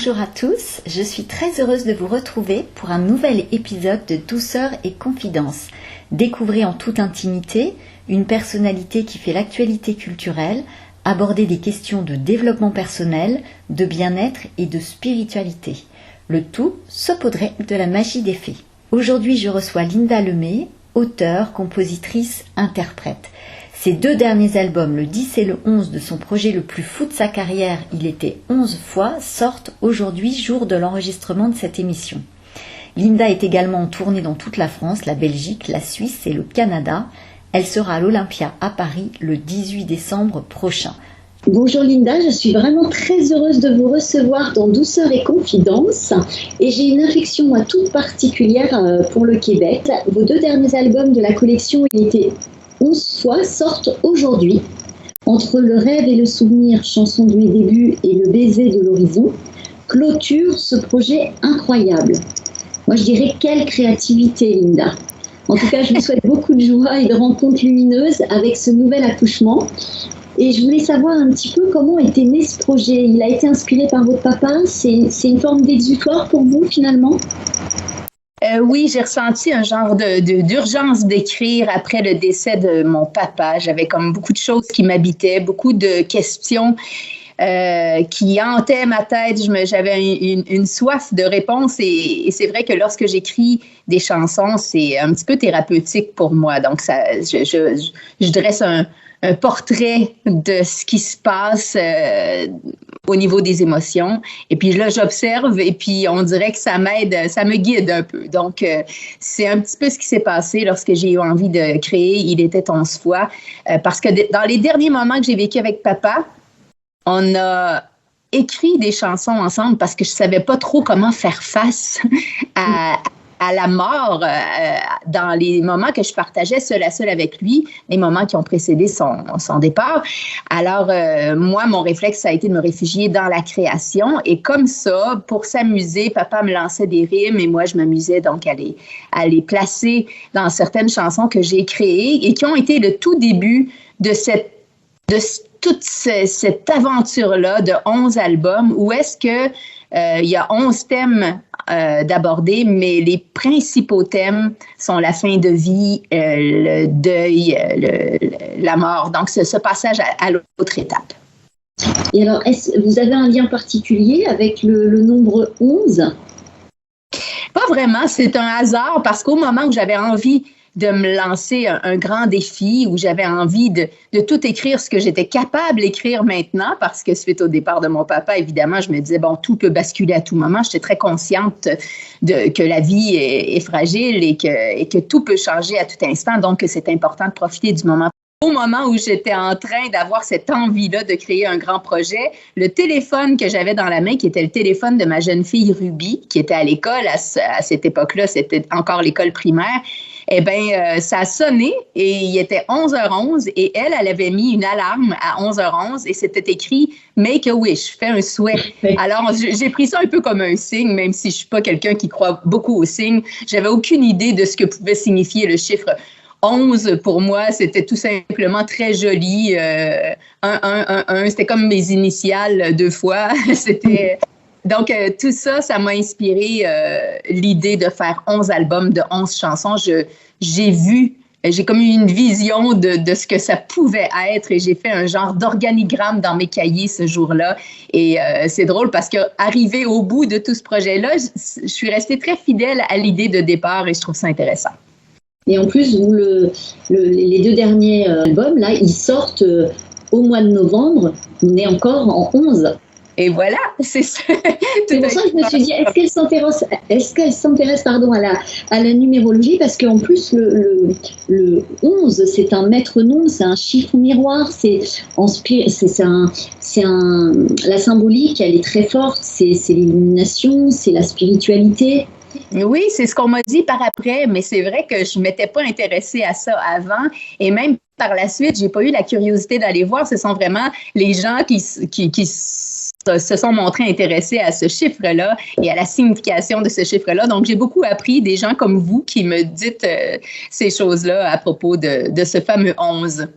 Bonjour à tous, je suis très heureuse de vous retrouver pour un nouvel épisode de Douceur et Confidence. Découvrez en toute intimité une personnalité qui fait l'actualité culturelle, aborder des questions de développement personnel, de bien-être et de spiritualité. Le tout saupoudré de la magie des fées. Aujourd'hui, je reçois Linda Lemay, auteure, compositrice, interprète. Ses 2 derniers albums, le 10 et le 11 de son projet le plus fou de sa carrière, Il était 11 fois, sortent aujourd'hui, jour de l'enregistrement de cette émission. Linda est également en tournée dans toute la France, la Belgique, la Suisse et le Canada. Elle sera à l'Olympia à Paris le 18 décembre prochain. Bonjour Linda, je suis vraiment très heureuse de vous recevoir dans Douceur et Confidence et j'ai une affection moi toute particulière pour le Québec. Vos 2 derniers albums de la collection Il était 11 fois sortent aujourd'hui. Entre le rêve et le souvenir, chanson de mes débuts et le baiser de l'horizon, clôture ce projet incroyable. Moi je dirais quelle créativité Linda. En tout cas je vous souhaite beaucoup de joie et de rencontres lumineuses avec ce nouvel accouchement. Et je voulais savoir un petit peu comment était né ce projet. Il a été inspiré par votre papa. C'est une forme d'exutoire pour vous finalement? Oui, j'ai ressenti un genre d'urgence d'écrire après le décès de mon papa. J'avais comme beaucoup de choses qui m'habitaient, beaucoup de questions qui hantaient ma tête. J'avais une soif de réponse et c'est vrai que lorsque j'écris des chansons, c'est un petit peu thérapeutique pour moi. Donc, je dresse un portrait de ce qui se passe au niveau des émotions. Et puis là, j'observe et puis on dirait que ça m'aide, ça me guide un peu. Donc, c'est un petit peu ce qui s'est passé lorsque j'ai eu envie de créer Il était 11 fois. Parce que dans les derniers moments que j'ai vécu avec papa, on a écrit des chansons ensemble parce que je savais pas trop comment faire face à la mort dans les moments que je partageais seul à seul avec lui, les moments qui ont précédé son départ. Alors, moi, mon réflexe, ça a été de me réfugier dans la création. Et comme ça, pour s'amuser, papa me lançait des rimes et moi, je m'amusais donc à les placer dans certaines chansons que j'ai créées et qui ont été le tout début de toute cette aventure-là de 11 albums où est-ce que il y a 11 thèmes d'aborder, mais les principaux thèmes sont la fin de vie, le deuil, la mort. Donc, ce passage à l'autre étape. Et alors, vous avez un lien particulier avec le nombre 11? Pas vraiment, c'est un hasard parce qu'au moment où j'avais envie de me lancer un grand défi où j'avais envie de tout écrire ce que j'étais capable d'écrire maintenant parce que suite au départ de mon papa, évidemment, je me disais, bon, tout peut basculer à tout moment. J'étais très consciente que la vie est fragile et que tout peut changer à tout instant. Donc, c'est important de profiter du moment. Au moment où j'étais en train d'avoir cette envie-là de créer un grand projet, le téléphone que j'avais dans la main, qui était le téléphone de ma jeune fille Ruby, qui était à l'école à cette époque-là, c'était encore l'école primaire, eh bien, ça a sonné et il était 11h11 et elle avait mis une alarme à 11h11 et c'était écrit « Make a wish », fais un souhait. Alors, j'ai pris ça un peu comme un signe, même si je ne suis pas quelqu'un qui croit beaucoup aux signes. J'avais aucune idée de ce que pouvait signifier le chiffre 11, pour moi, c'était tout simplement très joli. 1, c'était comme mes initiales 2 fois. Donc, tout ça, ça m'a inspiré l'idée de faire 11 albums de 11 chansons. J'ai comme eu une vision de ce que ça pouvait être et j'ai fait un genre d'organigramme dans mes cahiers ce jour-là. Et c'est drôle parce qu'arrivé au bout de tout ce projet-là, je suis restée très fidèle à l'idée de départ et je trouve ça intéressant. Et en plus, les 2 derniers albums, là, ils sortent au mois de novembre. On est encore en 11. Et voilà, c'est ça. C'est pour ça que je me suis dit, est-ce qu'elle s'intéresse à la numérologie? Parce qu'en plus, le 11, c'est un maître-nom, c'est un chiffre miroir, la symbolique, elle est très forte, c'est l'illumination, c'est la spiritualité. Oui, c'est ce qu'on m'a dit par après, mais c'est vrai que je ne m'étais pas intéressée à ça avant et même par la suite, je n'ai pas eu la curiosité d'aller voir. Ce sont vraiment les gens qui se sont montrés intéressés à ce chiffre-là et à la signification de ce chiffre-là. Donc, j'ai beaucoup appris des gens comme vous qui me dites ces choses-là à propos de ce fameux 11.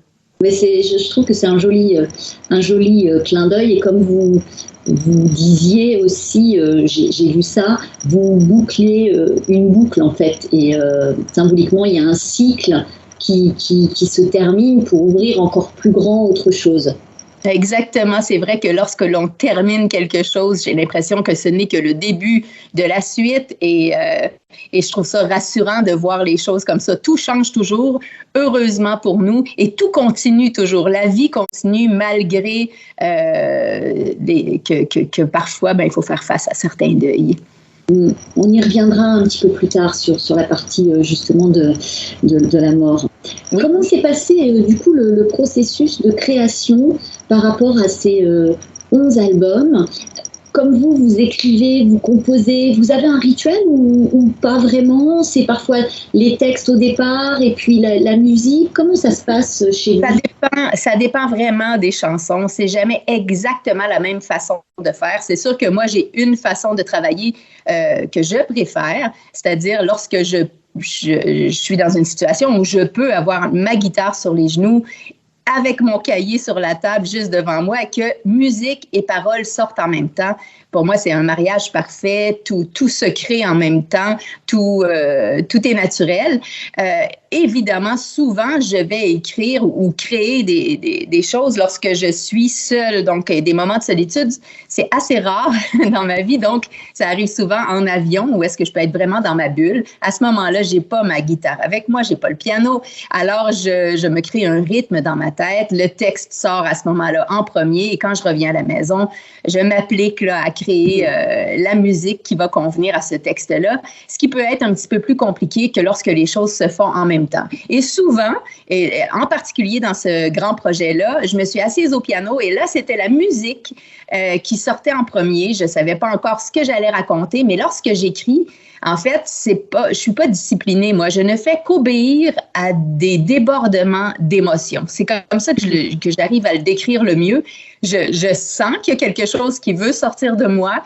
Mais je trouve que c'est un joli clin d'œil. Et comme vous disiez aussi, j'ai vu ça, vous bouclez une boucle en fait. Et symboliquement, il y a un cycle qui se termine pour ouvrir encore plus grand autre chose. Exactement. C'est vrai que lorsque l'on termine quelque chose, j'ai l'impression que ce n'est que le début de la suite et je trouve ça rassurant de voir les choses comme ça. Tout change toujours, heureusement pour nous, et tout continue toujours. La vie continue malgré que parfois, il faut faire face à certains deuils. On y reviendra un petit peu plus tard sur la partie justement de la mort. Oui. Comment s'est passé du coup le processus de création par rapport à ces 11 albums? Comme vous écrivez, vous composez, vous avez un rituel ou pas vraiment? C'est parfois les textes au départ et puis la musique. Comment ça se passe chez vous? Ça dépend vraiment des chansons. C'est jamais exactement la même façon de faire. C'est sûr que moi, j'ai une façon de travailler que je préfère, c'est-à-dire lorsque je suis dans une situation où je peux avoir ma guitare sur les genoux avec mon cahier sur la table juste devant moi, que musique et paroles sortent en même temps. Pour moi, c'est un mariage parfait, tout se crée en même temps, tout est naturel. Évidemment, souvent, je vais écrire ou créer des choses lorsque je suis seule. Donc, des moments de solitude, c'est assez rare dans ma vie. Donc, ça arrive souvent en avion où est-ce que je peux être vraiment dans ma bulle. À ce moment-là, j'ai pas ma guitare avec moi, j'ai pas le piano. Alors, je me crée un rythme dans ma tête. Le texte sort à ce moment-là en premier. Et quand je reviens à la maison, je m'applique là, à créer la musique qui va convenir à ce texte-là, ce qui peut être un petit peu plus compliqué que lorsque les choses se font en même temps. Et souvent, et en particulier dans ce grand projet-là, je me suis assise au piano et là, c'était la musique qui sortait en premier. Je ne savais pas encore ce que j'allais raconter, mais lorsque j'écris, en fait, je suis pas disciplinée, moi. Je ne fais qu'obéir à des débordements d'émotions. C'est comme ça que j'arrive à le décrire le mieux. Je sens qu'il y a quelque chose qui veut sortir de moi.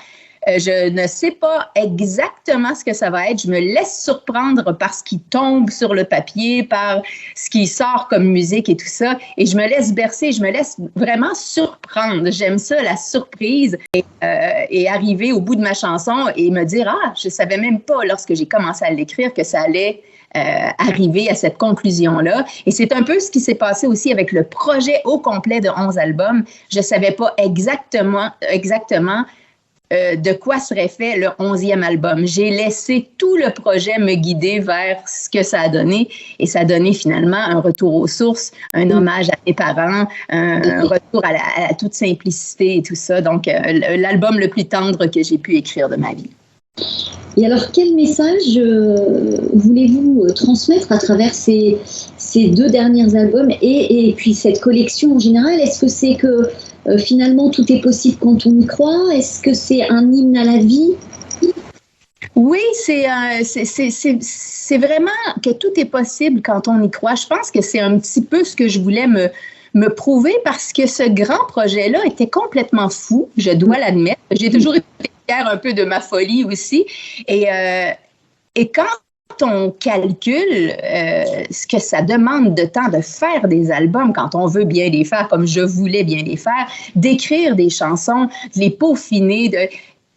Je ne sais pas exactement ce que ça va être. Je me laisse surprendre par ce qui tombe sur le papier, par ce qui sort comme musique et tout ça. Et je me laisse bercer, je me laisse vraiment surprendre. J'aime ça, la surprise. Et arriver au bout de ma chanson et me dire, je savais même pas lorsque j'ai commencé à l'écrire que ça allait arriver à cette conclusion-là. Et c'est un peu ce qui s'est passé aussi avec le projet au complet de 11 albums. Je savais pas exactement de quoi serait fait le 11e album. J'ai laissé tout le projet me guider vers ce que ça a donné et ça a donné finalement un retour aux sources, un hommage à mes parents, un retour à la toute simplicité et tout ça. Donc, l'album le plus tendre que j'ai pu écrire de ma vie. Et alors, quel message voulez-vous transmettre à travers ces 2 derniers albums et puis cette collection en général? Est-ce que c'est que finalement tout est possible quand on y croit? Est-ce que c'est un hymne à la vie? Oui, c'est vraiment que tout est possible quand on y croit. Je pense que c'est un petit peu ce que je voulais me prouver parce que ce grand projet-là était complètement fou, je dois l'admettre. J'ai toujours été fière un peu de ma folie aussi. Et quand on calcule ce que ça demande de temps de faire des albums, quand on veut bien les faire comme je voulais bien les faire, d'écrire des chansons, de les peaufiner,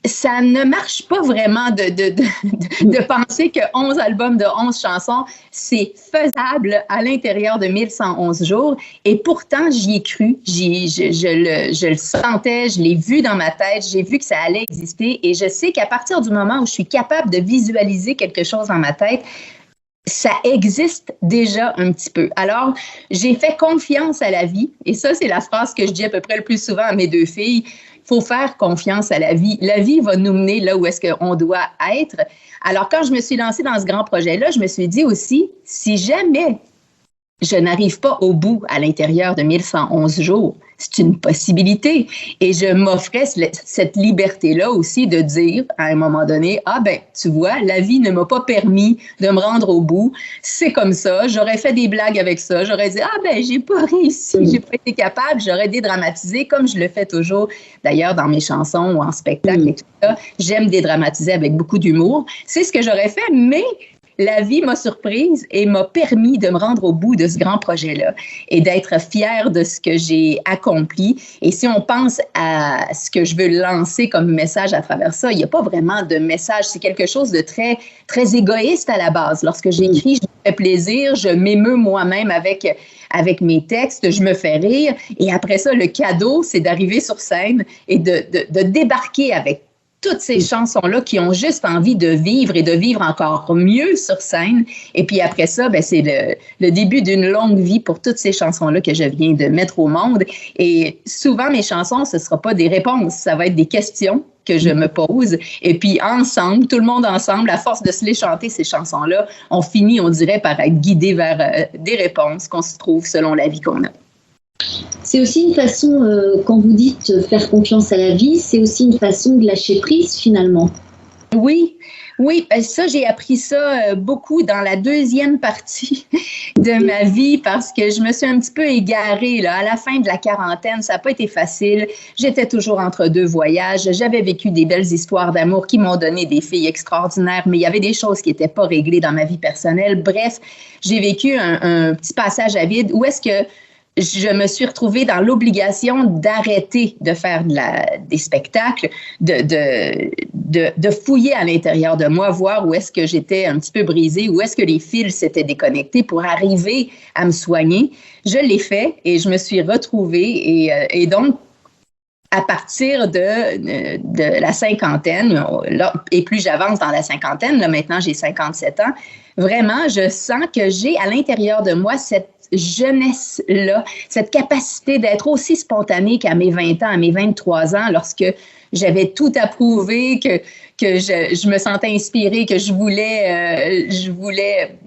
ça ne marche pas vraiment de penser que 11 albums de 11 chansons, c'est faisable à l'intérieur de 1111 jours. Et pourtant, j'y ai cru, je le sentais, je l'ai vu dans ma tête, j'ai vu que ça allait exister. Et je sais qu'à partir du moment où je suis capable de visualiser quelque chose dans ma tête, ça existe déjà un petit peu. Alors, j'ai fait confiance à la vie. Et ça, c'est la phrase que je dis à peu près le plus souvent à mes 2 filles. Il faut faire confiance à la vie. La vie va nous mener là où est-ce qu'on doit être. Alors, quand je me suis lancée dans ce grand projet-là, je me suis dit aussi, si jamais je n'arrive pas au bout à l'intérieur de 1111 jours, c'est une possibilité. Et je m'offrais cette liberté-là aussi de dire à un moment donné, tu vois, la vie ne m'a pas permis de me rendre au bout. C'est comme ça. J'aurais fait des blagues avec ça. J'aurais dit, j'ai pas réussi, j'ai pas été capable. J'aurais dédramatisé comme je le fais toujours, d'ailleurs, dans mes chansons ou en spectacle et tout ça. J'aime dédramatiser avec beaucoup d'humour. C'est ce que j'aurais fait, mais la vie m'a surprise et m'a permis de me rendre au bout de ce grand projet-là et d'être fière de ce que j'ai accompli. Et si on pense à ce que je veux lancer comme message à travers ça, il n'y a pas vraiment de message. C'est quelque chose de très, très égoïste à la base. Lorsque j'écris, je me fais plaisir, je m'émeus moi-même avec mes textes, je me fais rire. Et après ça, le cadeau, c'est d'arriver sur scène et de débarquer avec toutes ces chansons-là qui ont juste envie de vivre et de vivre encore mieux sur scène. Et puis après ça, ben, c'est le début d'une longue vie pour toutes ces chansons-là que je viens de mettre au monde. Et souvent, mes chansons, ce ne sera pas des réponses, ça va être des questions que je me pose. Et puis ensemble, tout le monde ensemble, à force de se les chanter, ces chansons-là, on finit, on dirait, par être guidé vers des réponses qu'on se trouve selon la vie qu'on a. C'est aussi une façon, quand vous dites faire confiance à la vie, c'est aussi une façon de lâcher prise finalement. Oui, ça, j'ai appris ça beaucoup dans la deuxième partie de ma vie parce que je me suis un petit peu égarée là, à la fin de la quarantaine. Ça n'a pas été facile. J'étais toujours entre deux voyages. J'avais vécu des belles histoires d'amour qui m'ont donné des filles extraordinaires, mais il y avait des choses qui n'étaient pas réglées dans ma vie personnelle. Bref, j'ai vécu un petit passage à vide où est-ce que je me suis retrouvée dans l'obligation d'arrêter de faire des spectacles, de fouiller à l'intérieur de moi, voir où est-ce que j'étais un petit peu brisée, où est-ce que les fils s'étaient déconnectés pour arriver à me soigner. Je l'ai fait et je me suis retrouvée et donc, à partir de la cinquantaine, là, et plus j'avance dans la cinquantaine, là, maintenant j'ai 57 ans, vraiment, je sens que j'ai à l'intérieur de moi cette jeunesse-là, cette capacité d'être aussi spontanée qu'à mes 20 ans, à mes 23 ans, lorsque j'avais tout approuvé, que je me sentais inspirée, que je voulais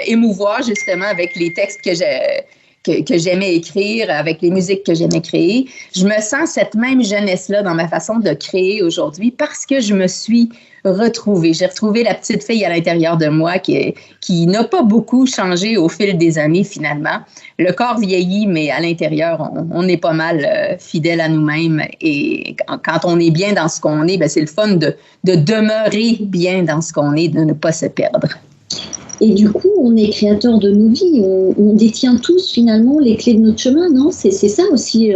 émouvoir justement avec les textes que j'aimais écrire, avec les musiques que j'aimais créer. Je me sens cette même jeunesse-là dans ma façon de créer aujourd'hui parce que je me suis retrouvée. J'ai retrouvé la petite fille à l'intérieur de moi qui n'a pas beaucoup changé au fil des années finalement. Le corps vieillit, mais à l'intérieur, on est pas mal fidèle à nous-mêmes. Et quand on est bien dans ce qu'on est, ben c'est le fun de demeurer bien dans ce qu'on est, de ne pas se perdre. Et du coup, on est créateur de nos vies. On détient tous finalement les clés de notre chemin, non? C'est ça aussi.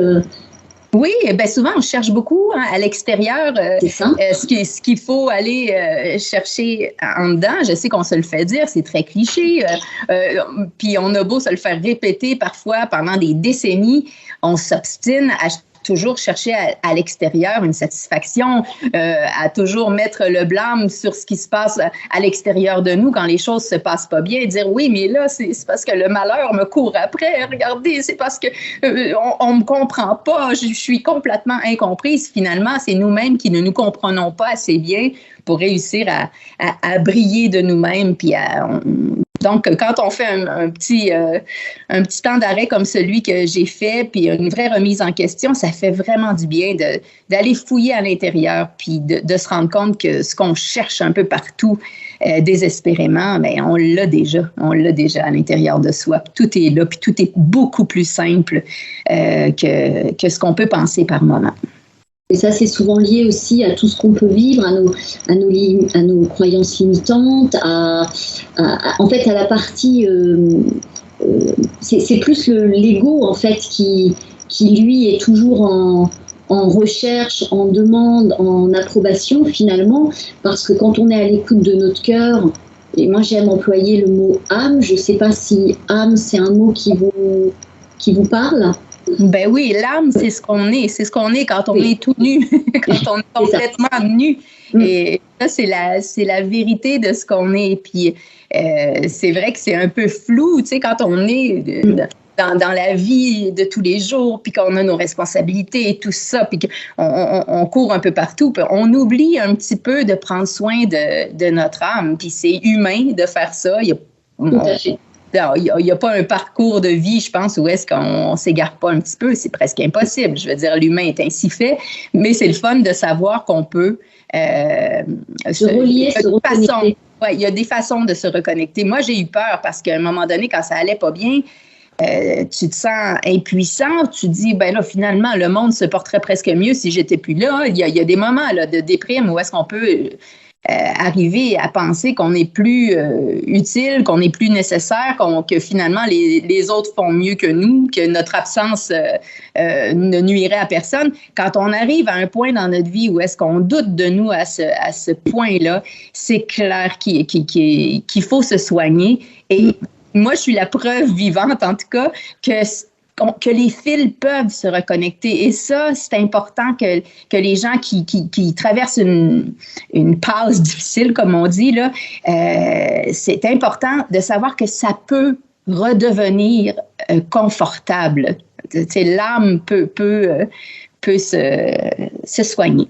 Oui, ben souvent on cherche beaucoup à l'extérieur ce qu'il faut aller chercher en dedans. Je sais qu'on se le fait dire, c'est très cliché. Puis on a beau se le faire répéter parfois pendant des décennies, on s'obstine à toujours chercher à l'extérieur une satisfaction, à toujours mettre le blâme sur ce qui se passe à l'extérieur de nous quand les choses se passent pas bien et dire oui, mais là, c'est parce que le malheur me court après. Regardez, c'est parce que on me comprend pas. Je suis complètement incomprise. Finalement, c'est nous-mêmes qui ne nous comprenons pas assez bien pour réussir à briller de nous-mêmes puis donc, quand on fait un petit temps d'arrêt comme celui que j'ai fait, puis une vraie remise en question, ça fait vraiment du bien d'aller fouiller à l'intérieur, puis de se rendre compte que ce qu'on cherche un peu partout, désespérément, bien, on l'a déjà à l'intérieur de soi. Tout est là, puis tout est beaucoup plus simple que ce qu'on peut penser par moment. Et ça, c'est souvent lié aussi à tout ce qu'on peut vivre, à nos croyances limitantes, en fait, à la partie... c'est plus l'ego, en fait, qui lui, est toujours en recherche, en demande, en approbation, finalement, parce que quand on est à l'écoute de notre cœur, et moi, j'aime employer le mot âme, je ne sais pas si âme, c'est un mot qui vous parle. Ben oui, l'âme, c'est ce qu'on est. C'est ce qu'on est quand on est tout nu, quand on est complètement nu. Et ça, c'est la vérité de ce qu'on est. Puis c'est vrai que c'est un peu flou, tu sais, quand on est dans la vie de tous les jours, puis qu'on a nos responsabilités et tout ça, puis qu'on court un peu partout, puis on oublie un petit peu de prendre soin de notre âme. Puis c'est humain de faire ça. Tout à fait. Il n'y a pas un parcours de vie, je pense, où est-ce qu'on ne s'égare pas un petit peu. C'est presque impossible. Je veux dire, l'humain est ainsi fait, mais c'est le fun de savoir qu'on peut se relier, se reconnecter. Ouais, il y a des façons de se reconnecter. Moi, j'ai eu peur parce qu'à un moment donné, quand ça allait pas bien, tu te sens impuissant. Tu te dis, ben là, finalement, le monde se porterait presque mieux si j'étais plus là. Il y a des moments là, de déprime où est-ce qu'on peut arriver à penser qu'on n'est plus utile, qu'on n'est plus nécessaire, que finalement les autres font mieux que nous, que notre absence ne nuirait à personne. Quand on arrive à un point dans notre vie où est-ce qu'on doute de nous à ce point-là, c'est clair qu'il faut se soigner. Et moi, je suis la preuve vivante, en tout cas, que les fils peuvent se reconnecter. Et ça, c'est important que les gens qui traversent une passe difficile, comme on dit, là, c'est important de savoir que ça peut redevenir confortable. L'âme peut se soigner.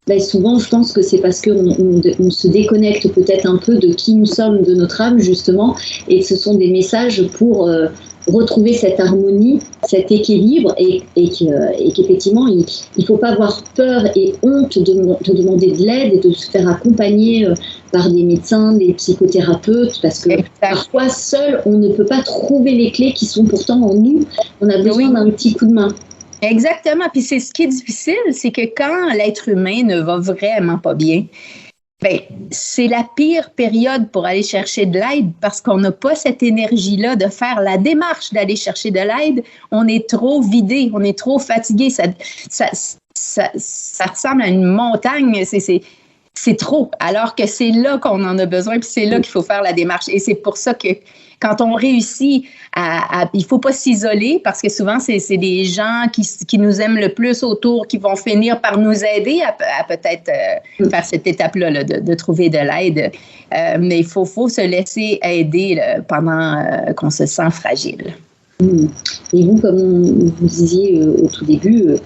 Ben souvent, je pense que c'est parce qu'on se déconnecte peut-être un peu de qui nous sommes, de notre âme, justement, et que ce sont des messages pour retrouver cette harmonie, cet équilibre, et qu'effectivement, il ne faut pas avoir peur et honte de demander de l'aide et de se faire accompagner par des médecins, des psychothérapeutes, parce que parfois, seul, on ne peut pas trouver les clés qui sont pourtant en nous. On a besoin d'un petit coup de main. Exactement. Puis c'est ce qui est difficile, c'est que quand l'être humain ne va vraiment pas bien, c'est la pire période pour aller chercher de l'aide parce qu'on n'a pas cette énergie-là de faire la démarche d'aller chercher de l'aide. On est trop vidé, on est trop fatigué. Ça ressemble à une montagne. C'est trop, alors que c'est là qu'on en a besoin, puis c'est là qu'il faut faire la démarche. Et c'est pour ça que quand on réussit il faut pas s'isoler, parce que souvent, c'est des gens qui nous aiment le plus autour, qui vont finir par nous aider à peut-être faire cette étape-là, là, de trouver de l'aide. Mais il faut se laisser aider là, pendant qu'on se sent fragile. Et vous, comme vous disiez au tout début,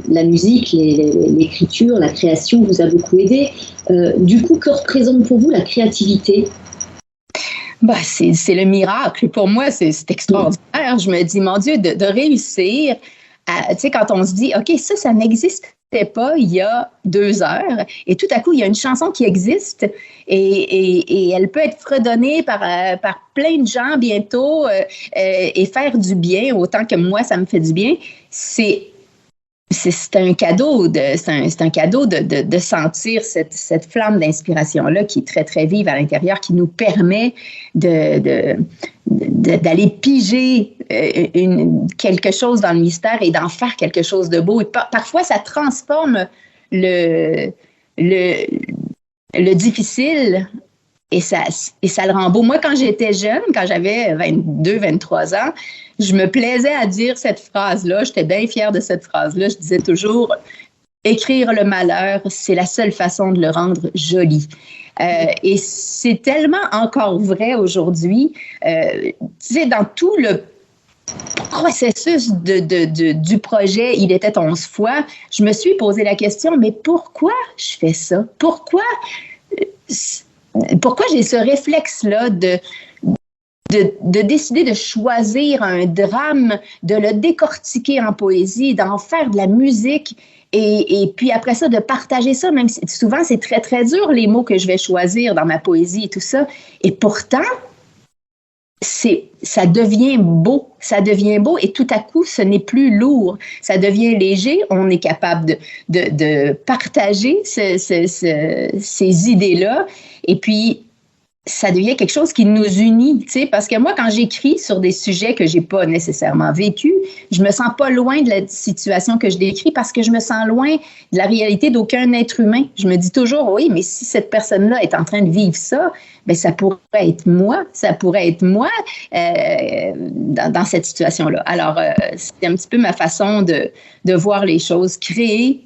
la musique, l'écriture, la création vous a beaucoup aidé. Du coup, que représente pour vous la créativité ? C'est le miracle. Pour moi, c'est extraordinaire. Je me dis, mon Dieu, de réussir, tu sais, quand on se dit, OK, ça n'existait pas il y a 2 heures, et tout à coup, il y a une chanson qui existe, et elle peut être fredonnée par plein de gens bientôt, et faire du bien, autant que moi, ça me fait du bien. C'est un cadeau de sentir cette flamme d'inspiration-là qui est très, très vive à l'intérieur, qui nous permet d'aller piger quelque chose dans le mystère et d'en faire quelque chose de beau. Et parfois, ça transforme le difficile et ça le rend beau. Moi, quand j'étais jeune, quand j'avais 22, 23 ans, je me plaisais à dire cette phrase-là. J'étais bien fière de cette phrase-là. Je disais toujours, écrire le malheur, c'est la seule façon de le rendre joli. Et c'est tellement encore vrai aujourd'hui. Tu sais, dans tout le processus du projet, il était 11 fois, je me suis posé la question, mais pourquoi je fais ça? Pourquoi j'ai ce réflexe-là de décider de choisir un drame, de le décortiquer en poésie, d'en faire de la musique et puis après ça, de partager ça, même si souvent c'est très, très dur les mots que je vais choisir dans ma poésie et tout ça. Et pourtant, ça devient beau et tout à coup, ce n'est plus lourd. Ça devient léger, on est capable de partager ces idées-là et puis ça devient quelque chose qui nous unit, tu sais, parce que moi, quand j'écris sur des sujets que j'ai pas nécessairement vécus, je me sens pas loin de la situation que je décris parce que je me sens loin de la réalité d'aucun être humain. Je me dis toujours, oui, mais si cette personne-là est en train de vivre ça, bien, ça pourrait être moi dans cette situation-là. Alors, c'est un petit peu ma façon de voir les choses. Créer,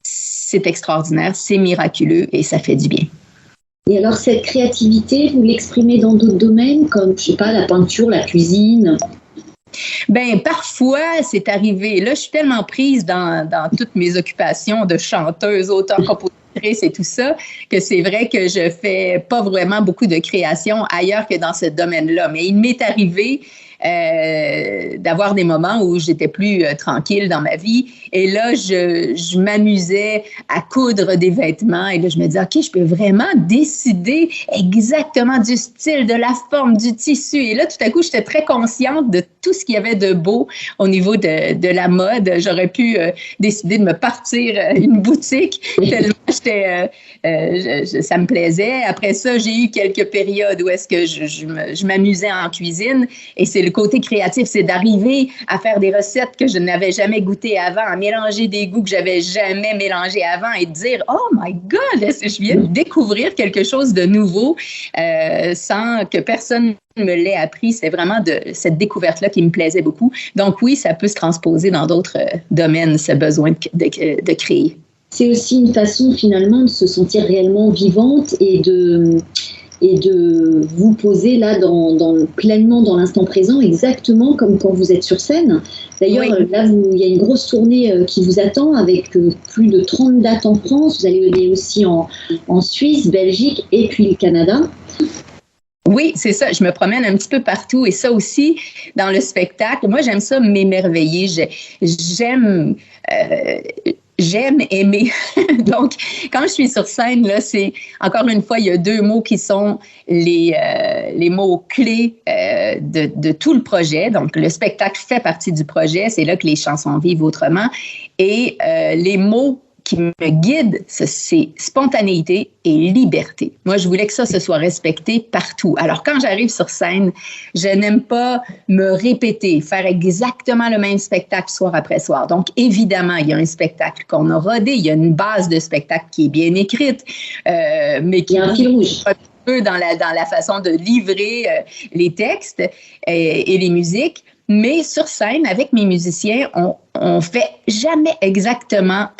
c'est extraordinaire, c'est miraculeux et ça fait du bien. Et alors, cette créativité, vous l'exprimez dans d'autres domaines, comme, je sais pas, la peinture, la cuisine? Bien, parfois, c'est arrivé. Là, je suis tellement prise dans toutes mes occupations de chanteuse, auteure, compositrice et tout ça, que c'est vrai que je fais pas vraiment beaucoup de création ailleurs que dans ce domaine-là. Mais il m'est arrivé d'avoir des moments où j'étais plus tranquille dans ma vie. Et là, je m'amusais à coudre des vêtements. Et là, je me disais, OK, je peux vraiment décider exactement du style, de la forme, du tissu. Et là, tout à coup, j'étais très consciente de tout ce qu'il y avait de beau au niveau de la mode. J'aurais pu décider de me partir une boutique tellement ça me plaisait. Après ça, j'ai eu quelques périodes où est-ce que je m'amusais en cuisine. Et c'est le côté créatif, c'est d'arriver à faire des recettes que je n'avais jamais goûtées avant, à mélanger des goûts que j'avais jamais mélangés avant et de dire « Oh my God, je viens de découvrir quelque chose de nouveau sans que personne me l'ait appris. » C'est vraiment cette découverte-là qui me plaisait beaucoup. Donc oui, ça peut se transposer dans d'autres domaines, ce besoin de créer. C'est aussi une façon finalement de se sentir réellement vivante et de vous poser là pleinement dans l'instant présent, exactement comme quand vous êtes sur scène. D'ailleurs, oui. Là, il y a une grosse tournée qui vous attend avec plus de 30 dates en France. Vous allez aller aussi en Suisse, Belgique et puis le Canada. Oui, c'est ça. Je me promène un petit peu partout et ça aussi, dans le spectacle, moi, j'aime ça m'émerveiller. J'aime aimer. Donc, quand je suis sur scène, là, c'est encore une fois, il y a 2 mots qui sont les mots clés de tout le projet. Donc, le spectacle fait partie du projet. C'est là que les chansons vivent autrement. Et les mots qui me guident, c'est spontanéité et liberté. Moi, je voulais que ça se soit respecté partout. Alors, quand j'arrive sur scène, je n'aime pas me répéter, faire exactement le même spectacle soir après soir. Donc, évidemment, il y a un spectacle qu'on a rodé, il y a une base de spectacle qui est bien écrite, mais qui est un fil rouge. Un peu dans la façon de livrer les textes et les musiques. Mais sur scène, avec mes musiciens, on fait jamais exactement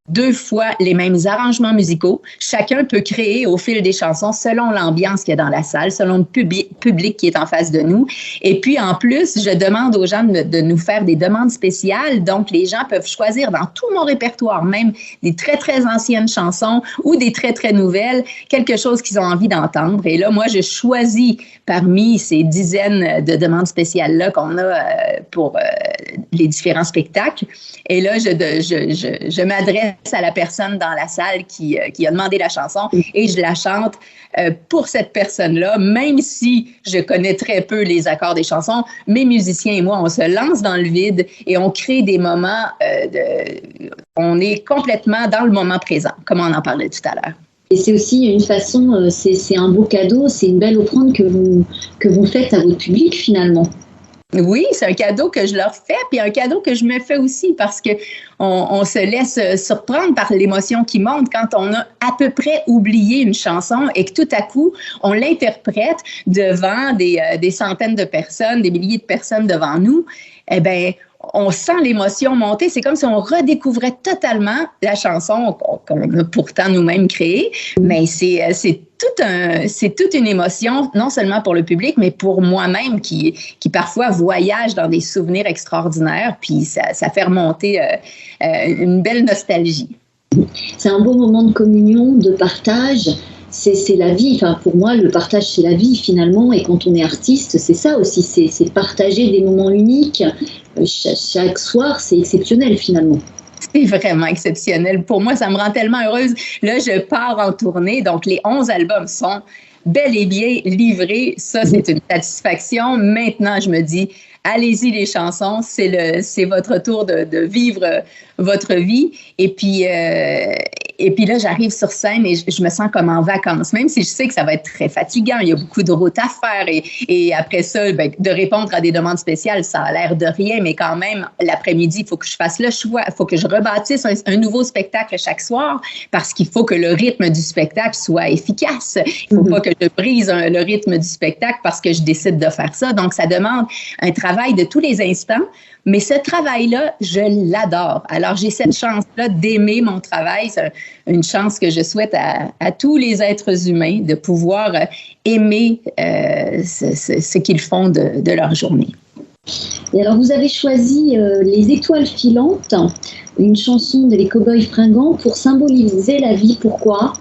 2 fois les mêmes arrangements musicaux. Chacun peut créer au fil des chansons selon l'ambiance qu'il y a dans la salle, selon le public qui est en face de nous. Et puis, en plus, je demande aux gens de nous faire des demandes spéciales. Donc, les gens peuvent choisir dans tout mon répertoire, même des très, très anciennes chansons ou des très, très nouvelles, quelque chose qu'ils ont envie d'entendre. Et là, moi, je choisis parmi ces dizaines de demandes spéciales-là qu'on a pour les différents spectacles. Et là, je m'adresse à la personne dans la salle qui a demandé la chanson et je la chante pour cette personne-là, même si je connais très peu les accords des chansons. Mes musiciens et moi, on se lance dans le vide et on crée des moments, on est complètement dans le moment présent, comme on en parlait tout à l'heure. Et c'est aussi une façon, c'est un beau cadeau, c'est une belle offrande que vous faites à votre public finalement. Oui, c'est un cadeau que je leur fais, puis un cadeau que je me fais aussi parce que on se laisse surprendre par l'émotion qui monte quand on a à peu près oublié une chanson et que tout à coup, on l'interprète devant des centaines de personnes, des milliers de personnes devant nous. Eh bien, on sent l'émotion monter. C'est comme si on redécouvrait totalement la chanson qu'on a pourtant nous-mêmes créée, mais c'est toute une émotion, non seulement pour le public, mais pour moi-même qui parfois voyage dans des souvenirs extraordinaires, puis ça fait remonter une belle nostalgie. C'est un beau moment de communion, de partage. C'est la vie. Enfin, pour moi, le partage, c'est la vie finalement. Et quand on est artiste, c'est ça aussi. C'est partager des moments uniques. Chaque soir, c'est exceptionnel finalement. C'est vraiment exceptionnel. Pour moi, ça me rend tellement heureuse. Là, je pars en tournée. Donc, les 11 albums sont bel et bien livrés. Ça, c'est une satisfaction. Maintenant, je me dis, allez-y les chansons. C'est votre tour de vivre votre vie. Et puis là, j'arrive sur scène et je me sens comme en vacances, même si je sais que ça va être très fatigant. Il y a beaucoup de routes à faire et après ça, de répondre à des demandes spéciales, ça a l'air de rien, mais quand même, l'après-midi, il faut que je fasse le choix. Il faut que je rebâtisse un nouveau spectacle chaque soir parce qu'il faut que le rythme du spectacle soit efficace. Il ne faut pas que je brise le rythme du spectacle parce que je décide de faire ça. Donc, ça demande un travail de tous les instants. Mais ce travail-là, je l'adore. Alors, j'ai cette chance-là d'aimer mon travail. C'est une chance que je souhaite à tous les êtres humains de pouvoir aimer ce qu'ils font de leur journée. Et alors, vous avez choisi Les Étoiles filantes, une chanson de Les Cowboys fringants pour symboliser la vie. Pourquoi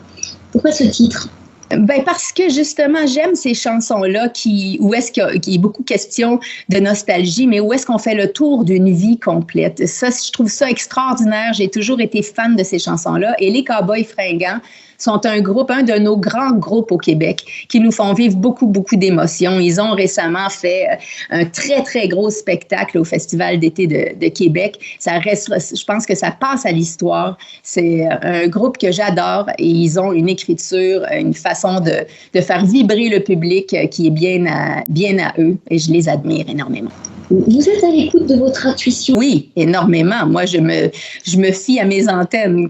ce titre ? Ben parce que justement, j'aime ces chansons-là où est-ce qu'il y a beaucoup question de nostalgie, mais où est-ce qu'on fait le tour d'une vie complète. Ça, je trouve ça extraordinaire. J'ai toujours été fan de ces chansons-là. Et les Cowboys fringants sont un de nos grands groupes au Québec qui nous font vivre beaucoup, beaucoup d'émotions. Ils ont récemment fait un très, très gros spectacle au Festival d'été de Québec. Ça reste, je pense que ça passe à l'histoire. C'est un groupe que j'adore et ils ont une écriture, une façon de faire vibrer le public qui est bien à eux et je les admire énormément. Vous êtes à l'écoute de votre intuition? Oui, énormément. Moi, je me fie à mes antennes.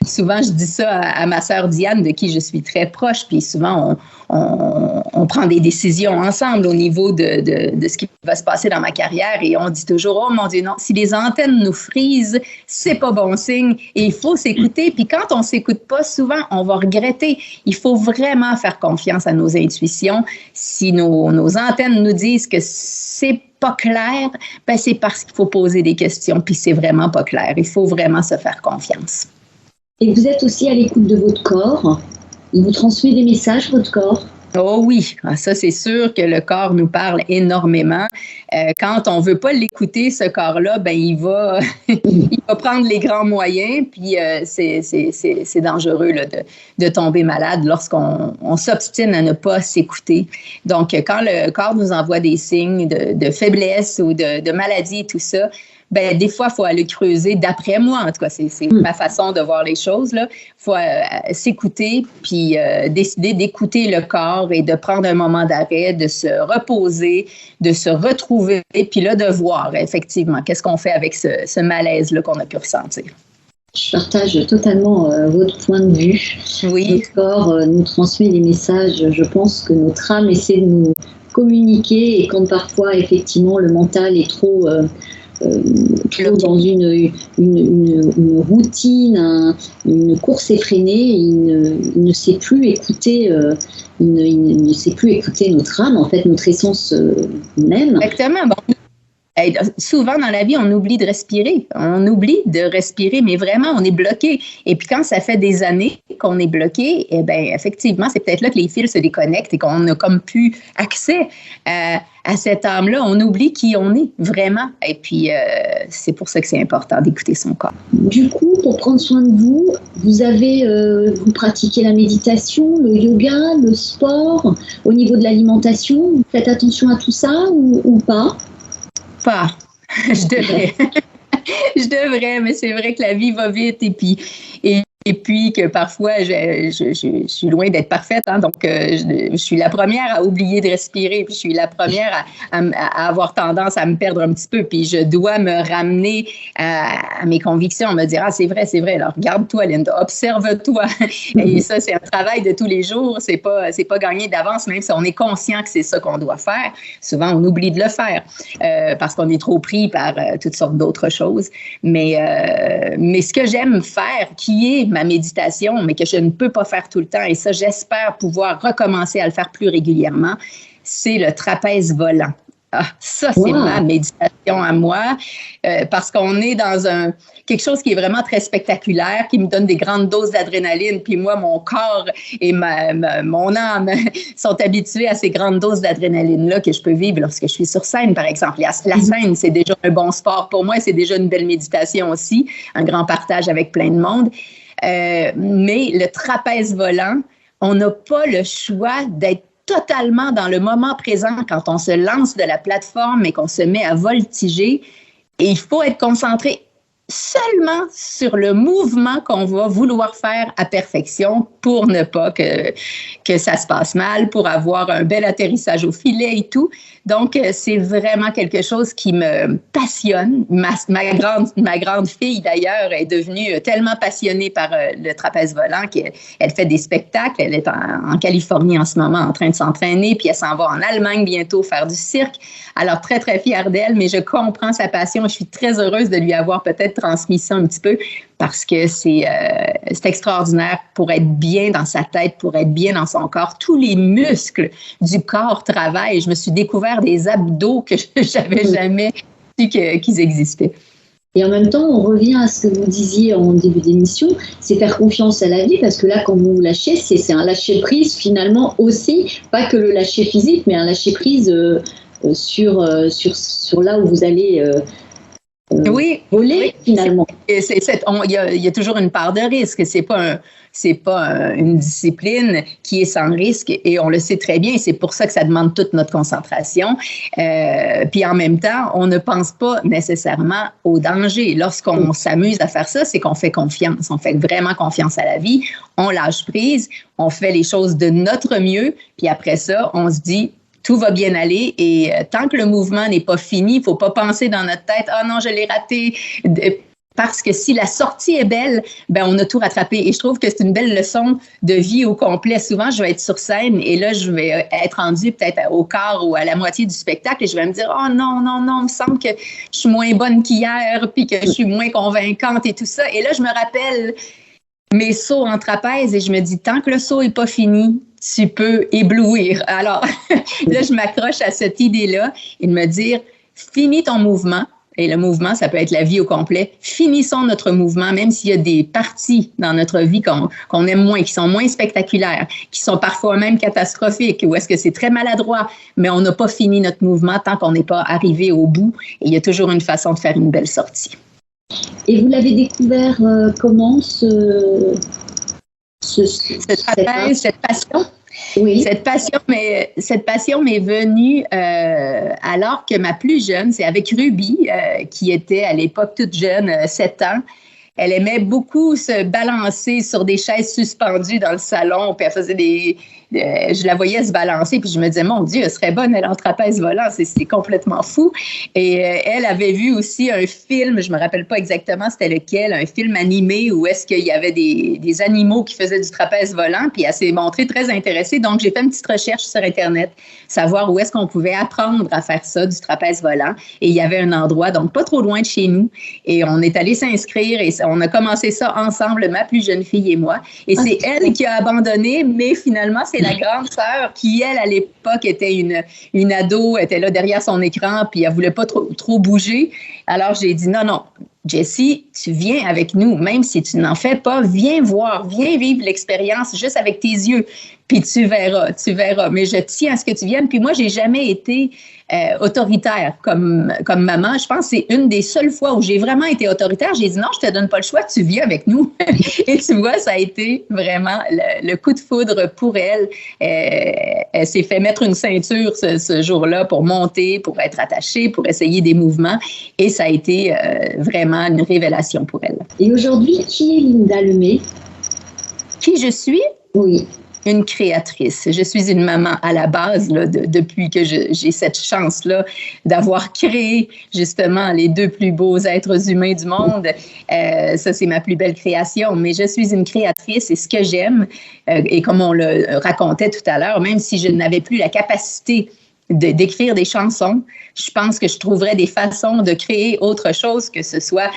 Souvent, je dis ça à ma sœur Diane, de qui je suis très proche, puis souvent, on prend des décisions ensemble au niveau de ce qui va se passer dans ma carrière et on dit toujours, oh mon Dieu, non, si les antennes nous frisent, c'est pas bon signe et il faut s'écouter. Puis quand on s'écoute pas, souvent, on va regretter. Il faut vraiment faire confiance à nos intuitions. Si nos antennes nous disent que c'est pas clair, ben c'est parce qu'il faut poser des questions, puis c'est vraiment pas clair. Il faut vraiment se faire confiance. Et vous êtes aussi à l'écoute de votre corps. Il vous transmet des messages, votre corps? Oh oui, ça c'est sûr que le corps nous parle énormément. Quand on veut pas l'écouter, ce corps-là, ben il va prendre les grands moyens, puis c'est dangereux là, de tomber malade lorsqu'on s'obstine à ne pas s'écouter. Donc, quand le corps nous envoie des signes de faiblesse ou de maladie et tout ça, ben des fois, il faut aller creuser, d'après moi, en tout cas, c'est ma façon de voir les choses, là. Il faut s'écouter, puis décider d'écouter le corps et de prendre un moment d'arrêt, de se reposer, de se retrouver, puis là, de voir, effectivement, qu'est-ce qu'on fait avec ce malaise-là qu'on a pu ressentir. Je partage totalement votre point de vue. Oui. Notre corps nous transmet des messages. Je pense que notre âme essaie de nous communiquer et quand parfois, effectivement, le mental est trop dans une routine, une course effrénée, il ne sait plus écouter, il ne sait plus écouter notre âme, en fait, notre essence même. Exactement. Bon. Souvent dans la vie, on oublie de respirer. On oublie de respirer, mais vraiment, on est bloqué. Et puis quand ça fait des années qu'on est bloqué, eh bien, effectivement, c'est peut-être là que les fils se déconnectent et qu'on n'a comme plus accès à cette âme-là. On oublie qui on est, vraiment. Et puis, c'est pour ça que c'est important d'écouter son corps. Du coup, pour prendre soin de vous, vous pratiquez la méditation, le yoga, le sport. Au niveau de l'alimentation, vous faites attention à tout ça ou pas? Pas. Je devrais, mais c'est vrai que la vie va vite et puis que parfois, je suis loin d'être parfaite. Hein, donc, je suis la première à oublier de respirer, puis je suis la première à avoir tendance à me perdre un petit peu. Puis je dois me ramener à mes convictions, me dire, ah, c'est vrai. Alors, regarde-toi, Linda, observe-toi. Et ça, c'est un travail de tous les jours. C'est pas gagné d'avance, même si on est conscient que c'est ça qu'on doit faire. Souvent, on oublie de le faire parce qu'on est trop pris par toutes sortes d'autres choses. Mais ce que j'aime faire, qui est ma méditation, mais que je ne peux pas faire tout le temps, et ça, j'espère pouvoir recommencer à le faire plus régulièrement, c'est le trapèze volant. Ah, ça, c'est ma méditation à moi, parce qu'on est dans quelque chose qui est vraiment très spectaculaire, qui me donne des grandes doses d'adrénaline, puis moi, mon corps et mon âme sont habitués à ces grandes doses d'adrénaline-là que je peux vivre lorsque je suis sur scène, par exemple. La scène, c'est déjà un bon sport pour moi, c'est déjà une belle méditation aussi, un grand partage avec plein de monde. Mais le trapèze volant, on n'a pas le choix d'être totalement dans le moment présent quand on se lance de la plateforme et qu'on se met à voltiger. Et il faut être concentré seulement sur le mouvement qu'on va vouloir faire à perfection pour ne pas que ça se passe mal, pour avoir un bel atterrissage au filet et tout. Donc, c'est vraiment quelque chose qui me passionne. Ma grande fille, d'ailleurs, est devenue tellement passionnée par le trapèze volant qu'elle fait des spectacles. Elle est en Californie en ce moment en train de s'entraîner, puis elle s'en va en Allemagne bientôt faire du cirque. Alors, très, très fière d'elle, mais je comprends sa passion. Je suis très heureuse de lui avoir peut-être transmis ça un petit peu parce que c'est extraordinaire pour être bien dans sa tête, pour être bien dans son corps. Tous les muscles du corps travaillent. Je me suis découvert des abdos que j'avais jamais su qu'ils existaient. Et en même temps, on revient à ce que vous disiez en début d'émission, c'est faire confiance à la vie, parce que là, quand vous lâchez, c'est un lâcher-prise finalement aussi, pas que le lâcher physique, mais un lâcher-prise sur là où vous allez oui, voler finalement. Il y a toujours une part de risque. C'est pas une discipline qui est sans risque et on le sait très bien. C'est pour ça que ça demande toute notre concentration. Puis en même temps, on ne pense pas nécessairement au danger. Lorsqu'on s'amuse à faire ça, c'est qu'on fait confiance. On fait vraiment confiance à la vie. On lâche prise. On fait les choses de notre mieux. Puis après ça, on se dit tout va bien aller et tant que le mouvement n'est pas fini, il ne faut pas penser dans notre tête « Ah non, je l'ai raté ». Parce que si la sortie est belle, ben on a tout rattrapé. Et je trouve que c'est une belle leçon de vie au complet. Souvent, je vais être sur scène et là, je vais être rendue peut-être au quart ou à la moitié du spectacle et je vais me dire « Oh non, non, non, il me semble que je suis moins bonne qu'hier puis que je suis moins convaincante et tout ça. » Et là, je me rappelle mes sauts en trapèze et je me dis « Tant que le saut n'est pas fini, tu peux éblouir. » Alors, là, je m'accroche à cette idée-là et de me dire « Finis ton mouvement. » Et le mouvement, ça peut être la vie au complet. Finissons notre mouvement, même s'il y a des parties dans notre vie qu'on aime moins, qui sont moins spectaculaires, qui sont parfois même catastrophiques, ou est-ce que c'est très maladroit, mais on n'a pas fini notre mouvement tant qu'on n'est pas arrivé au bout. Et il y a toujours une façon de faire une belle sortie. Et vous l'avez découvert comment, cette passion? Oui. Cette passion m'est venue alors que ma plus jeune, c'est avec Ruby, qui était à l'époque toute jeune, 7 ans. Elle aimait beaucoup se balancer sur des chaises suspendues dans le salon, puis elle faisait je la voyais se balancer, puis je me disais, mon Dieu, elle serait bonne, elle en trapèze volant, c'est complètement fou. Et elle avait vu aussi un film, je me rappelle pas exactement c'était lequel, un film animé où est-ce qu'il y avait des animaux qui faisaient du trapèze volant, puis elle s'est montrée très intéressée. Donc, j'ai fait une petite recherche sur Internet, savoir où est-ce qu'on pouvait apprendre à faire ça, du trapèze volant. Et il y avait un endroit, donc pas trop loin de chez nous, et on est allé s'inscrire et on a commencé ça ensemble, ma plus jeune fille et moi. Et c'est elle qui a abandonné, mais finalement, c'est la grande sœur qui, elle, à l'époque, était une ado, était là derrière son écran, puis elle voulait pas trop bouger. Alors, j'ai dit, non, Jessie, tu viens avec nous, même si tu n'en fais pas, viens voir, viens vivre l'expérience juste avec tes yeux, puis tu verras. Mais je tiens à ce que tu viennes. Puis moi, j'ai jamais été autoritaire comme maman. Je pense que c'est une des seules fois où j'ai vraiment été autoritaire. J'ai dit non, je te donne pas le choix, tu viens avec nous. Et tu vois, ça a été vraiment le coup de foudre pour elle. Elle s'est fait mettre une ceinture ce jour-là pour monter, pour être attachée, pour essayer des mouvements. Et ça a été vraiment une révélation pour elle. Et aujourd'hui, qui est Linda Lemay? Qui je suis? Oui. Une créatrice. Je suis une maman à la base, là, depuis que j'ai cette chance-là d'avoir créé justement les 2 plus beaux êtres humains du monde. Ça, c'est ma plus belle création. Mais je suis une créatrice et ce que j'aime, et comme on le racontait tout à l'heure, même si je n'avais plus la capacité d'écrire des chansons, je pense que je trouverais des façons de créer autre chose, que ce soit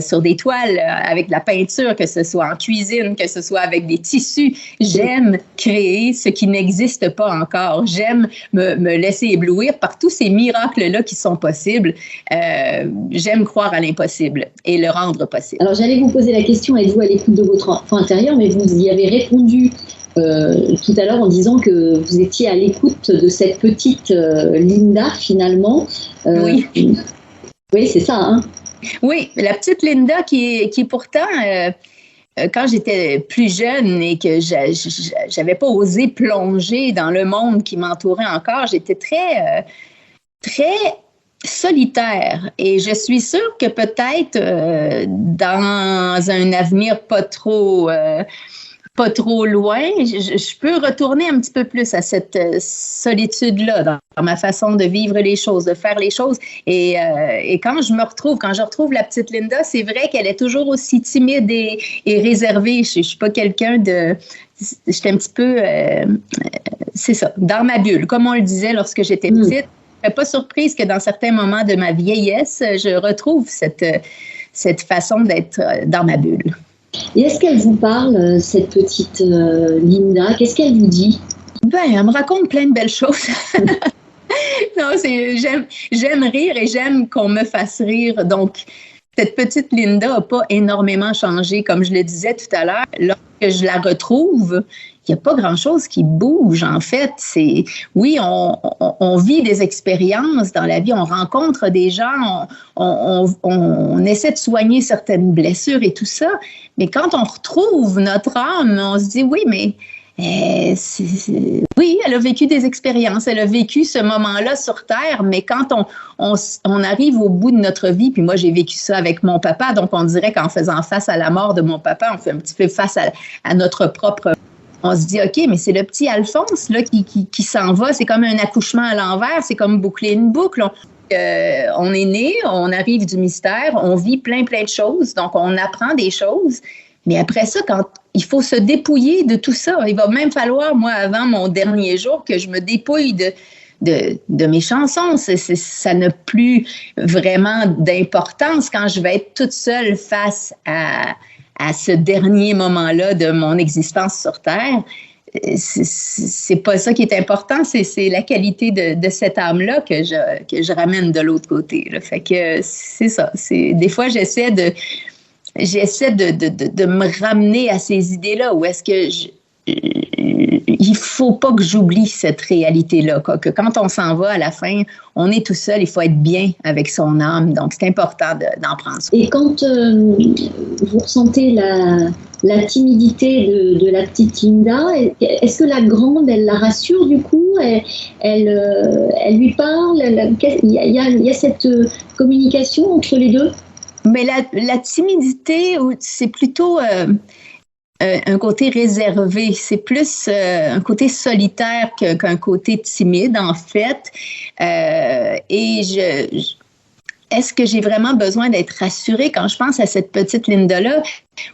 sur des toiles, avec de la peinture, que ce soit en cuisine, que ce soit avec des tissus. J'aime créer ce qui n'existe pas encore. J'aime me laisser éblouir par tous ces miracles-là qui sont possibles. J'aime croire à l'impossible et le rendre possible. Alors, j'allais vous poser la question, êtes-vous à l'écoute de votre enfant intérieur, mais vous y avez répondu tout à l'heure en disant que vous étiez à l'écoute de cette petite Linda finalement. Oui. Oui, c'est ça. Hein? Oui, la petite Linda qui pourtant, quand j'étais plus jeune et que j'avais pas osé plonger dans le monde qui m'entourait encore, j'étais très solitaire. Et je suis sûre que peut-être dans un avenir pas trop loin, je peux retourner un petit peu plus à cette solitude-là dans ma façon de vivre les choses, de faire les choses. Et quand je retrouve la petite Linda, c'est vrai qu'elle est toujours aussi timide et réservée. Je suis pas quelqu'un de... J'étais un petit peu... c'est ça, dans ma bulle. Comme on le disait lorsque j'étais petite, je ne suis pas surprise que dans certains moments de ma vieillesse, je retrouve cette façon d'être dans ma bulle. Et est-ce qu'elle vous parle, cette petite Linda? Qu'est-ce qu'elle vous dit? Elle me raconte plein de belles choses. Non, j'aime rire et j'aime qu'on me fasse rire. Donc, cette petite Linda n'a pas énormément changé. Comme je le disais tout à l'heure, lorsque je la retrouve, il n'y a pas grand-chose qui bouge, en fait. Oui, on vit des expériences dans la vie, on rencontre des gens, on essaie de soigner certaines blessures et tout ça. Mais quand on retrouve notre âme, on se dit, oui, mais oui, elle a vécu des expériences, elle a vécu ce moment-là sur Terre, mais quand on arrive au bout de notre vie, puis moi j'ai vécu ça avec mon papa, donc on dirait qu'en faisant face à la mort de mon papa, on fait un petit peu face à notre propre... On se dit, OK, mais c'est le petit Alphonse là, qui s'en va, c'est comme un accouchement à l'envers, c'est comme boucler une boucle. On est né, on arrive du mystère, on vit plein de choses, donc on apprend des choses. Mais après ça, quand il faut se dépouiller de tout ça, il va même falloir, moi, avant mon dernier jour, que je me dépouille de mes chansons. Ça n'a plus vraiment d'importance quand je vais être toute seule face à ce dernier moment-là de mon existence sur Terre. C'est pas ça qui est important, c'est la qualité de cette âme-là que je ramène de l'autre côté. Là. Fait que c'est ça. Des fois, j'essaie de me ramener à ces idées-là, où est-ce que il faut pas que j'oublie cette réalité-là, quoi, que quand on s'en va à la fin, on est tout seul, il faut être bien avec son âme, donc c'est important d'en prendre soin. Et quand vous ressentez la timidité de la petite Linda, est-ce que la grande, elle la rassure du coup, elle lui parle, il y a cette communication entre les deux? Mais la timidité, c'est plutôt un côté réservé. C'est plus un côté solitaire qu'un côté timide, en fait. Et est-ce que j'ai vraiment besoin d'être rassurée quand je pense à cette petite Linda-là?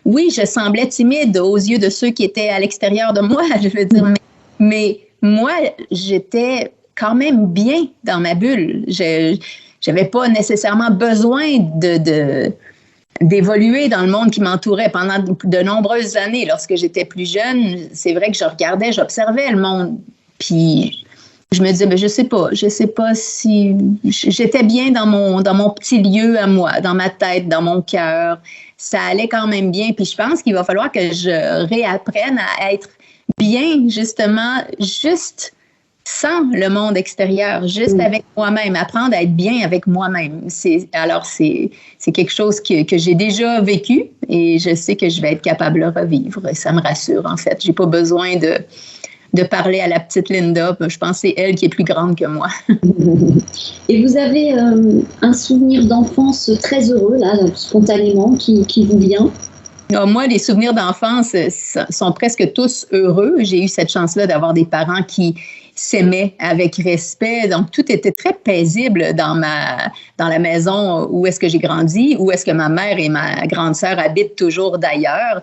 Oui, je semblais timide aux yeux de ceux qui étaient à l'extérieur de moi, je veux dire. Mais moi, j'étais quand même bien dans ma bulle. J'avais pas nécessairement besoin d'évoluer dans le monde qui m'entourait pendant de nombreuses années. Lorsque j'étais plus jeune, c'est vrai que je regardais, j'observais le monde. Puis je me disais, je sais pas si j'étais bien dans mon petit lieu à moi, dans ma tête, dans mon cœur. Ça allait quand même bien. Puis je pense qu'il va falloir que je réapprenne à être bien, justement, juste sans le monde extérieur, juste avec moi-même, apprendre à être bien avec moi-même. C'est quelque chose que j'ai déjà vécu et je sais que je vais être capable de revivre. Et ça me rassure, en fait. J'ai pas besoin de parler à la petite Linda. Je pense que c'est elle qui est plus grande que moi. Et vous avez un souvenir d'enfance très heureux, là, spontanément, qui vous vient? Alors, moi, les souvenirs d'enfance sont presque tous heureux. J'ai eu cette chance-là d'avoir des parents qui s'aimaient avec respect. Donc, tout était très paisible dans la maison où est-ce que j'ai grandi, où est-ce que ma mère et ma grande sœur habitent toujours d'ailleurs.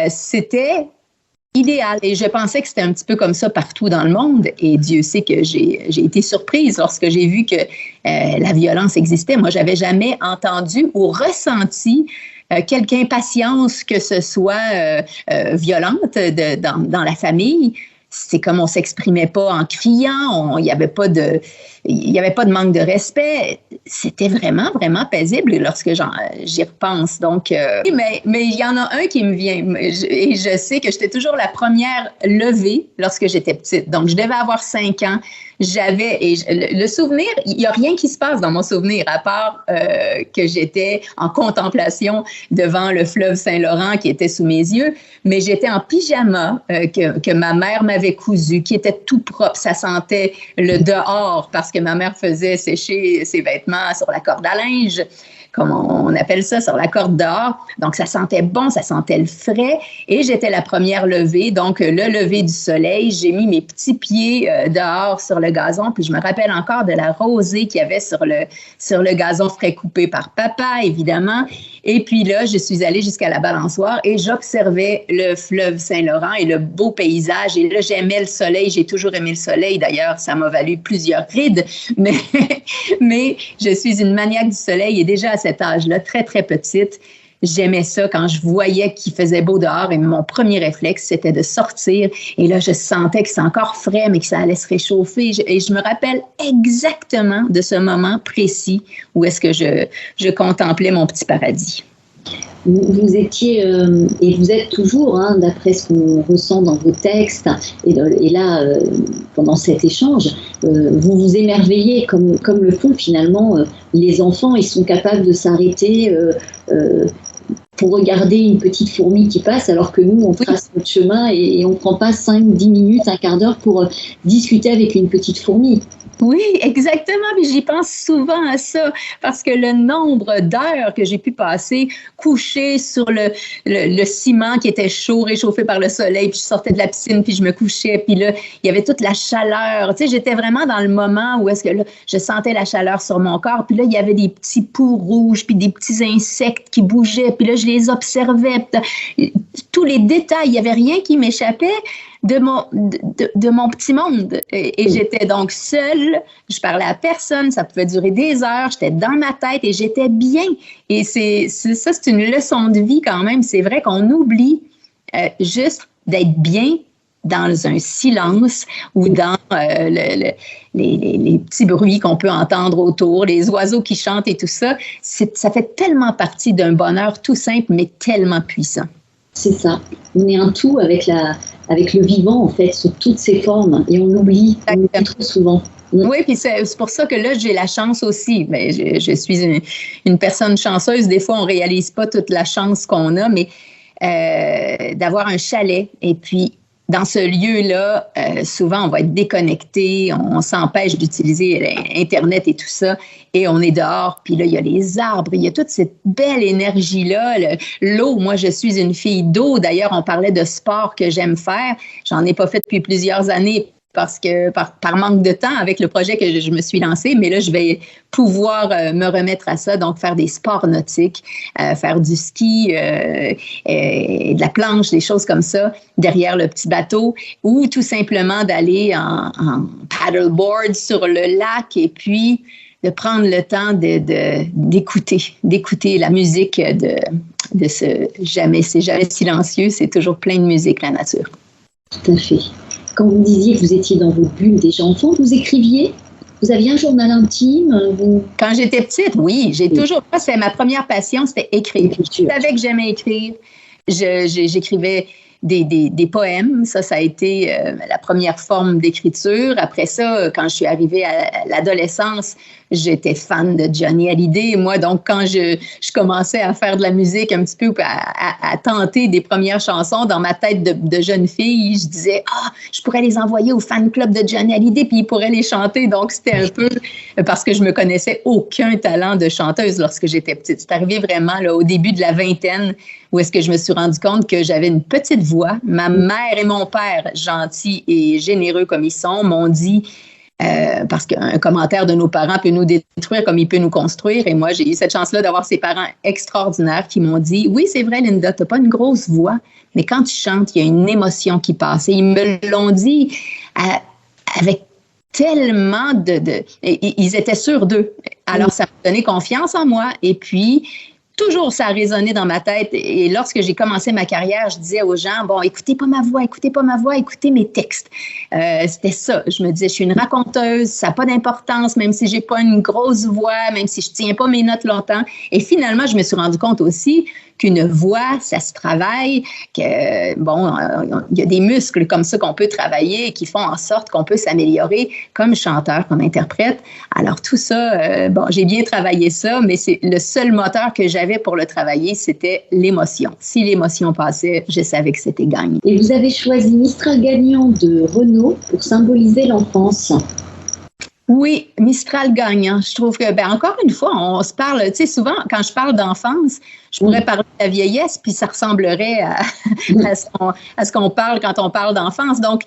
C'était idéal. Et je pensais que c'était un petit peu comme ça partout dans le monde. Et Dieu sait que j'ai été surprise lorsque j'ai vu que la violence existait. Moi, j'avais jamais entendu ou ressenti quelque impatience que ce soit violente dans la famille. C'est comme on s'exprimait pas en criant, il y avait pas de manque de respect. C'était vraiment, vraiment paisible lorsque j'y repense. Donc, mais il y en a un qui me vient. Et je sais que j'étais toujours la première levée lorsque j'étais petite. Donc, je devais avoir 5 ans. Le souvenir, il n'y a rien qui se passe dans mon souvenir, à part que j'étais en contemplation devant le fleuve Saint-Laurent qui était sous mes yeux, mais j'étais en pyjama que ma mère m'avait cousu, qui était tout propre. Ça sentait le dehors parce que ma mère faisait sécher ses vêtements sur la corde à linge, comme on appelle ça, sur la corde dehors. Donc, ça sentait bon, ça sentait le frais. Et j'étais la première levée. Donc, le lever du soleil, j'ai mis mes petits pieds dehors sur le gazon. Puis, je me rappelle encore de la rosée qu'il y avait sur le gazon frais coupé par papa, évidemment. Et puis là, je suis allée jusqu'à la balançoire et j'observais le fleuve Saint-Laurent et le beau paysage. Et là, j'aimais le soleil. J'ai toujours aimé le soleil. D'ailleurs, ça m'a valu plusieurs rides. Mais je suis une maniaque du soleil et déjà à cet âge-là, très, très petite, j'aimais ça quand je voyais qu'il faisait beau dehors et mon premier réflexe, c'était de sortir. Et là, je sentais que c'est encore frais, mais que ça allait se réchauffer. Et je me rappelle exactement de ce moment précis où est-ce que je contemplais mon petit paradis. Vous étiez, et vous êtes toujours, hein, d'après ce qu'on ressent dans vos textes, et là, pendant cet échange, vous vous émerveillez comme le font finalement les enfants. Ils sont capables de s'arrêter pour regarder une petite fourmi qui passe, alors que nous, on trace notre chemin et on ne prend pas 5-10 minutes, un quart d'heure pour discuter avec une petite fourmi. Oui, exactement. Mais j'y pense souvent à ça parce que le nombre d'heures que j'ai pu passer couchée sur le ciment qui était chaud, réchauffé par le soleil, puis je sortais de la piscine, puis je me couchais, puis là, il y avait toute la chaleur. Tu sais, j'étais vraiment dans le moment où est-ce que là, je sentais la chaleur sur mon corps, puis là, il y avait des petits poux rouges, puis des petits insectes qui bougeaient, puis là, je les observais. Tous les détails, il n'y avait rien qui m'échappait de mon petit monde. Et j'étais donc seule, je parlais à personne, ça pouvait durer des heures, j'étais dans ma tête et j'étais bien. Et c'est une leçon de vie quand même. C'est vrai qu'on oublie juste d'être bien dans un silence ou dans les petits bruits qu'on peut entendre autour, les oiseaux qui chantent et tout ça. Ça fait tellement partie d'un bonheur tout simple, mais tellement puissant. C'est ça. On est un tout avec le vivant, en fait, sous toutes ses formes. Et on l'oublie trop souvent. Oui, puis c'est pour ça que là, j'ai la chance aussi. Mais je suis une personne chanceuse. Des fois, on ne réalise pas toute la chance qu'on a, mais d'avoir un chalet. Et puis, dans ce lieu-là, souvent, on va être déconnecté, on s'empêche d'utiliser Internet et tout ça, et on est dehors, puis là, il y a les arbres, il y a toute cette belle énergie-là. L'eau, moi, je suis une fille d'eau. D'ailleurs, on parlait de sport que j'aime faire. J'en ai pas fait depuis plusieurs années parce que par manque de temps avec le projet que je me suis lancé, mais là, je vais pouvoir me remettre à ça, donc faire des sports nautiques, faire du ski, de la planche, des choses comme ça, derrière le petit bateau, ou tout simplement d'aller en paddleboard sur le lac et puis de prendre le temps d'écouter la musique de ce c'est jamais silencieux, c'est toujours plein de musique, la nature. Tout à fait. Quand vous disiez que vous étiez dans vos bulles déjà enfant, vous écriviez? Vous aviez un journal intime? Quand j'étais petite, oui. Toujours... C'est ma première passion, c'était écrire. Je savais que j'aimais écrire. J'écrivais des poèmes. Ça a été la première forme d'écriture. Après ça, quand je suis arrivée à l'adolescence, j'étais fan de Johnny Hallyday. Moi, donc, quand je commençais à faire de la musique un petit peu, à tenter des premières chansons dans ma tête de jeune fille, je disais, je pourrais les envoyer au fan club de Johnny Hallyday, puis ils pourraient les chanter. Donc, c'était un peu parce que je me connaissais aucun talent de chanteuse lorsque j'étais petite. C'est arrivé vraiment là, au début de la vingtaine où est-ce que je me suis rendu compte que j'avais une petite voix. Ma mère et mon père, gentils et généreux comme ils sont, m'ont dit... parce qu'un commentaire de nos parents peut nous détruire comme il peut nous construire. Et moi, j'ai eu cette chance-là d'avoir ces parents extraordinaires qui m'ont dit, oui, c'est vrai, Linda, tu n'as pas une grosse voix, mais quand tu chantes, il y a une émotion qui passe. Et ils me l'ont dit avec tellement ils étaient sûrs d'eux. Alors, ça m'a donné confiance en moi. Et puis... toujours, ça a résonné dans ma tête. Et lorsque j'ai commencé ma carrière, je disais aux gens, bon, écoutez pas ma voix, écoutez mes textes. C'était ça. Je me disais, je suis une raconteuse, ça n'a pas d'importance, même si j'ai pas une grosse voix, même si je tiens pas mes notes longtemps. Et finalement, je me suis rendu compte aussi qu'une voix, ça se travaille, que, bon, il y a des muscles comme ça qu'on peut travailler et qui font en sorte qu'on peut s'améliorer comme chanteur, comme interprète. Alors, tout ça, bon, j'ai bien travaillé ça, mais c'est le seul moteur que j'avais pour le travailler, c'était l'émotion. Si l'émotion passait, je savais que c'était gagné. Et vous avez choisi Mistral gagnant de Renaud pour symboliser l'enfance. Oui, Mistral gagnant. Je trouve que, encore une fois, on se parle, tu sais, souvent, quand je parle d'enfance, je pourrais parler de la vieillesse, puis ça ressemblerait à ce qu'on parle quand on parle d'enfance. Donc,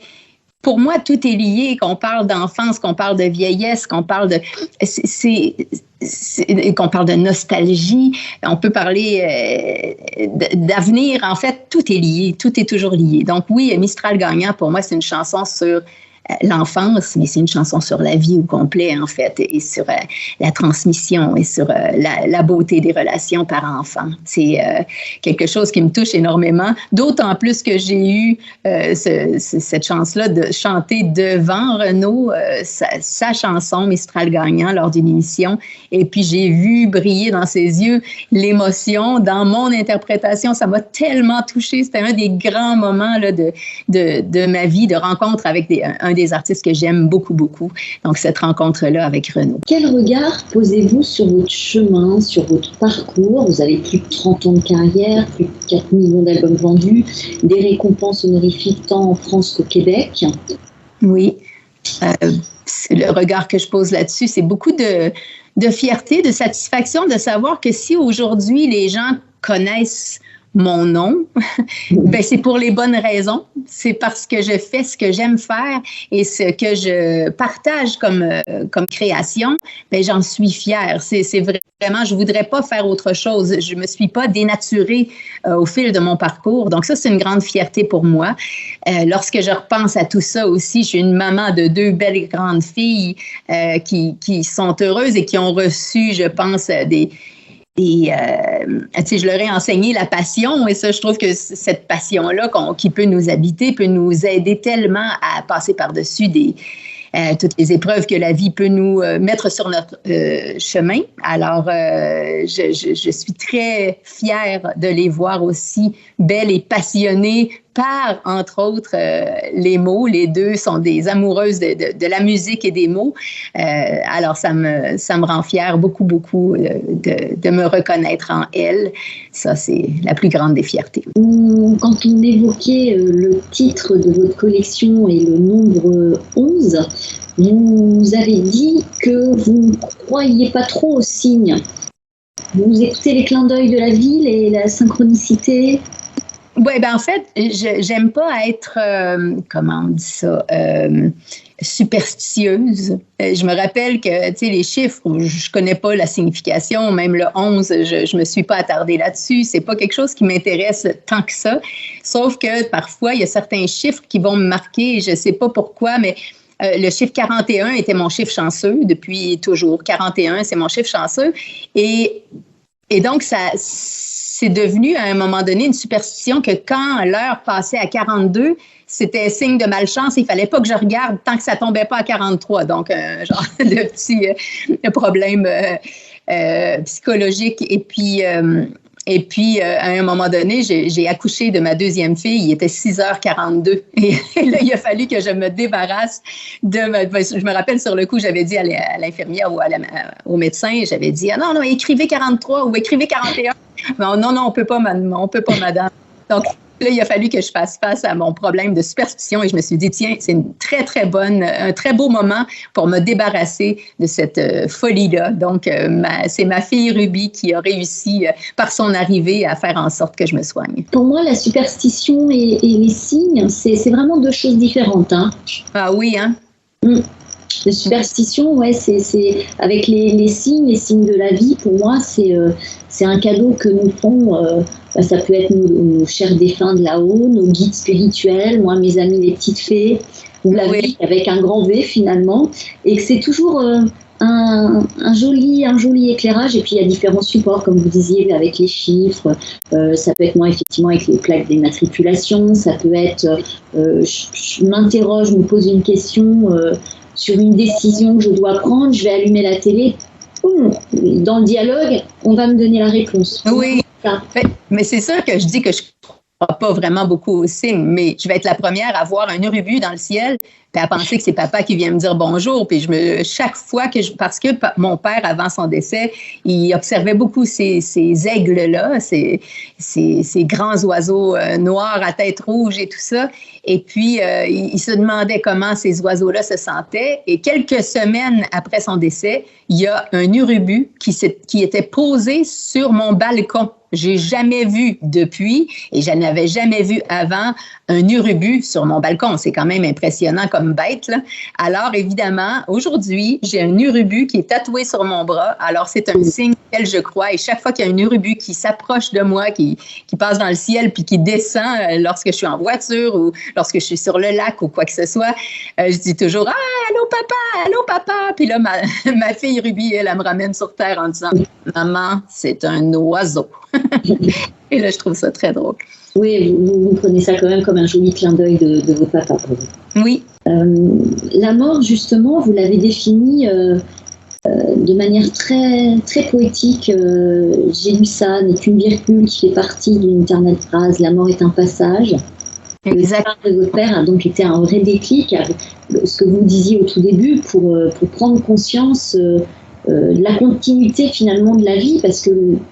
pour moi, tout est lié, qu'on parle d'enfance, qu'on parle de vieillesse, qu'on parle qu'on parle de nostalgie, on peut parler d'avenir. En fait, tout est lié, tout est toujours lié. Donc oui, Mistral gagnant, pour moi, c'est une chanson sur l'enfance, mais c'est une chanson sur la vie au complet, en fait, et sur la transmission et sur la beauté des relations parents-enfants. C'est quelque chose qui me touche énormément, d'autant plus que j'ai eu cette chance-là de chanter devant Renaud sa chanson Mistral gagnant lors d'une émission, et puis j'ai vu briller dans ses yeux l'émotion dans mon interprétation. Ça m'a tellement touchée. C'était un des grands moments là, de ma vie, de rencontre avec un des artistes que j'aime beaucoup, beaucoup. Donc, cette rencontre-là avec Renaud. Quel regard posez-vous sur votre chemin, sur votre parcours? Vous avez plus de 30 ans de carrière, plus de 4 millions d'albums vendus, des récompenses honorifiques tant en France qu'au Québec. Oui. Le regard que je pose là-dessus, c'est beaucoup de fierté, de satisfaction de savoir que si aujourd'hui les gens connaissent mon nom, ben c'est pour les bonnes raisons. C'est parce que je fais ce que j'aime faire et ce que je partage comme création, ben j'en suis fière. C'est vraiment, je voudrais pas faire autre chose. Je me suis pas dénaturée au fil de mon parcours. Donc ça, c'est une grande fierté pour moi. Lorsque je repense à tout ça aussi, je suis une maman de 2 belles grandes filles qui sont heureuses et qui ont reçu, je pense, je leur ai enseigné la passion, et ça, je trouve que cette passion-là qui peut nous habiter, peut nous aider tellement à passer par-dessus toutes les épreuves que la vie peut nous mettre sur notre chemin. Alors, je suis très fière de les voir aussi belles et passionnées par, entre autres, les mots. Les deux sont des amoureuses de la musique et des mots. Alors, ça me rend fière beaucoup, beaucoup de me reconnaître en elles. Ça, c'est la plus grande des fiertés. Quand on évoquait le titre de votre collection et le nombre 11, vous avez dit que vous ne croyiez pas trop aux signes. Vous écoutez les clins d'œil de la vie, la synchronicité? Oui, ben en fait, j'aime pas être, comment on dit ça, superstitieuse. Je me rappelle que, tu sais, les chiffres, je connais pas la signification, même le 11, je me suis pas attardée là-dessus. C'est pas quelque chose qui m'intéresse tant que ça. Sauf que parfois, il y a certains chiffres qui vont me marquer, je sais pas pourquoi, mais le chiffre 41 était mon chiffre chanceux depuis toujours. 41, c'est mon chiffre chanceux. Et donc, c'est devenu à un moment donné une superstition que quand l'heure passait à 42, c'était signe de malchance. Il fallait pas que je regarde tant que ça tombait pas à 43. Donc, genre de petit problème psychologique. Et puis, à un moment donné, j'ai accouché de ma deuxième fille. Il était 6h42. Et là, il a fallu que je me débarrasse je me rappelle sur le coup, j'avais dit à l'infirmière ou au médecin, j'avais dit, ah non, écrivez 43 ou écrivez 41. Non, on peut pas, madame. Donc, là, il a fallu que je fasse face à mon problème de superstition et je me suis dit, tiens, c'est une très, très un très beau moment pour me débarrasser de cette folie-là. Donc, c'est ma fille Ruby qui a réussi, par son arrivée, à faire en sorte que je me soigne. Pour moi, la superstition et les signes, c'est vraiment deux choses différentes. Hein. Ah oui, hein? La superstition, ouais, c'est avec les signes de la vie. Pour moi, c'est un cadeau que nous font. Ça peut être nos chers défunts de là-haut, nos guides spirituels, moi, mes amis les petites fées, ou la vie avec un grand V finalement, et que c'est toujours un joli éclairage. Et puis il y a différents supports, comme vous disiez, avec les chiffres. Ça peut être moi effectivement avec les plaques d'immatriculation. Ça peut être, je m'interroge, je me pose une question. Sur une décision que je dois prendre, je vais allumer la télé. Dans le dialogue, on va me donner la réponse. Oui, mais c'est sûr que je dis que je ne crois pas vraiment beaucoup aux signes, mais je vais être la première à voir un urubu dans le ciel puis à penser que c'est papa qui vient me dire bonjour. Puis chaque fois parce que mon père, avant son décès, il observait beaucoup ces aigles-là, ces grands oiseaux noirs à tête rouge et tout ça. Et puis, il se demandait comment ces oiseaux-là se sentaient. Et quelques semaines après son décès, il y a un urubu qui était posé sur mon balcon. J'ai jamais vu depuis, et je n'avais jamais vu avant, un urubu sur mon balcon. C'est quand même impressionnant comme bête, là. Alors, évidemment, aujourd'hui, j'ai un urubu qui est tatoué sur mon bras. Alors, c'est un signe auquel je crois. Et chaque fois qu'il y a un urubu qui s'approche de moi, qui passe dans le ciel, puis qui descend lorsque je suis en voiture ou lorsque je suis sur le lac ou quoi que ce soit, je dis toujours « Ah, allô papa, allô papa ». Puis là, ma fille Ruby, elle me ramène sur terre en disant « Maman, c'est un oiseau ». Et là, je trouve ça très drôle. Oui, vous prenez ça quand même comme un joli clin d'œil de votre papa. Oui. La mort, justement, vous l'avez définie de manière très, très poétique. J'ai lu ça, n'est qu'une virgule qui fait partie d'une éternelle phrase. La mort est un passage. Exact. Le départ de votre père a donc été un vrai déclic, ce que vous disiez au tout début, pour prendre conscience de la continuité finalement de la vie, parce que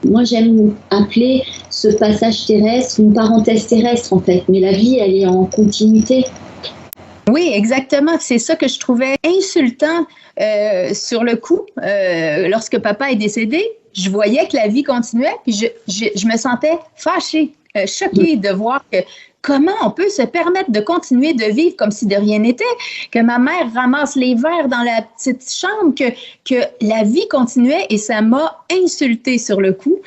moi j'aime appeler ce passage terrestre une parenthèse terrestre en fait, mais la vie elle est en continuité. Oui, exactement. C'est ça que je trouvais insultant sur le coup. Lorsque papa est décédé, je voyais que la vie continuait, puis je me sentais fâchée, choquée de voir que comment on peut se permettre de continuer de vivre comme si de rien n'était, que ma mère ramasse les verres dans la petite chambre, que la vie continuait, et ça m'a insultée sur le coup.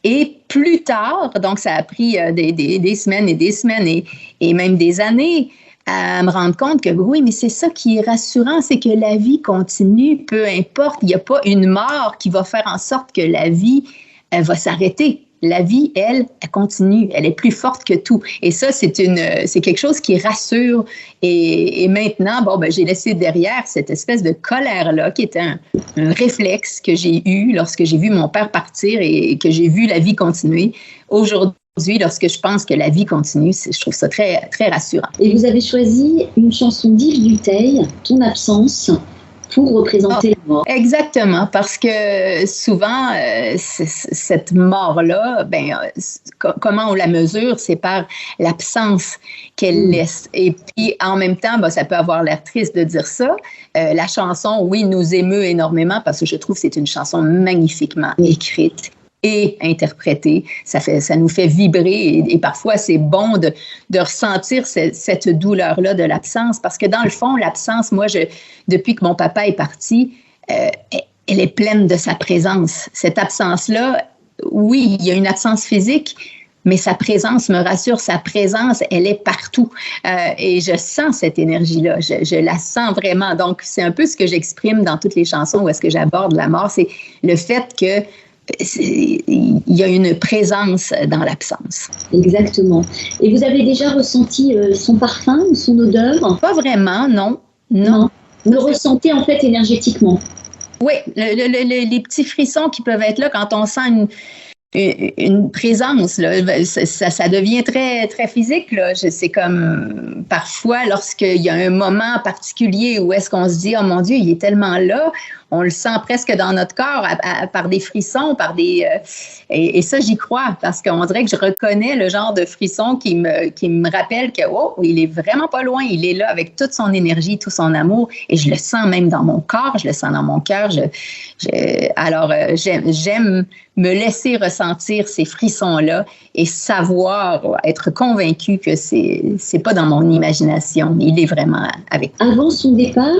Et plus tard, donc ça a pris des semaines et des semaines et même des années à me rendre compte que oui, mais c'est ça qui est rassurant, c'est que la vie continue, peu importe, il n'y a pas une mort qui va faire en sorte que la vie va s'arrêter. La vie, elle continue, elle est plus forte que tout. Et ça, c'est quelque chose qui rassure. Et maintenant, j'ai laissé derrière cette espèce de colère-là, qui était un réflexe que j'ai eu lorsque j'ai vu mon père partir et que j'ai vu la vie continuer. Aujourd'hui, lorsque je pense que la vie continue, je trouve ça très, très rassurant. Et vous avez choisi une chanson d'Yves Duteil, Ton absence, pour représenter la mort. Exactement, parce que souvent, cette mort-là, comment on la mesure, c'est par l'absence qu'elle laisse. Et puis, en même temps, ça peut avoir l'air triste de dire ça. La chanson, oui, nous émeut énormément parce que je trouve que c'est une chanson magnifiquement écrite et interprétée. Ça nous fait vibrer et parfois, c'est bon de ressentir cette douleur-là de l'absence parce que dans le fond, l'absence, moi, depuis que mon papa est parti, elle est pleine de sa présence. Cette absence-là, oui, il y a une absence physique, mais sa présence me rassure. Sa présence, elle est partout. Et je sens cette énergie-là. Je la sens vraiment. Donc, c'est un peu ce que j'exprime dans toutes les chansons où est-ce que j'aborde la mort. C'est le fait que il y a une présence dans l'absence. Exactement. Et vous avez déjà ressenti son parfum ou son odeur? Pas vraiment, non. Non. Vous le ressentez en fait énergétiquement? Oui, les petits frissons qui peuvent être là quand on sent une présence, là, ça devient très, très physique. Là. C'est comme parfois lorsqu'il y a un moment particulier où est-ce qu'on se dit « Oh mon Dieu, il est tellement là », on le sent presque dans notre corps par des frissons, et ça, j'y crois parce qu'on dirait que je reconnais le genre de frisson qui me rappelle que il est vraiment pas loin, il est là avec toute son énergie, tout son amour, et je le sens même dans mon corps, je le sens dans mon cœur. Alors, j'aime me laisser ressentir ces frissons-là et savoir, être convaincue que c'est pas dans mon imagination, il est vraiment avec moi. Avant son départ,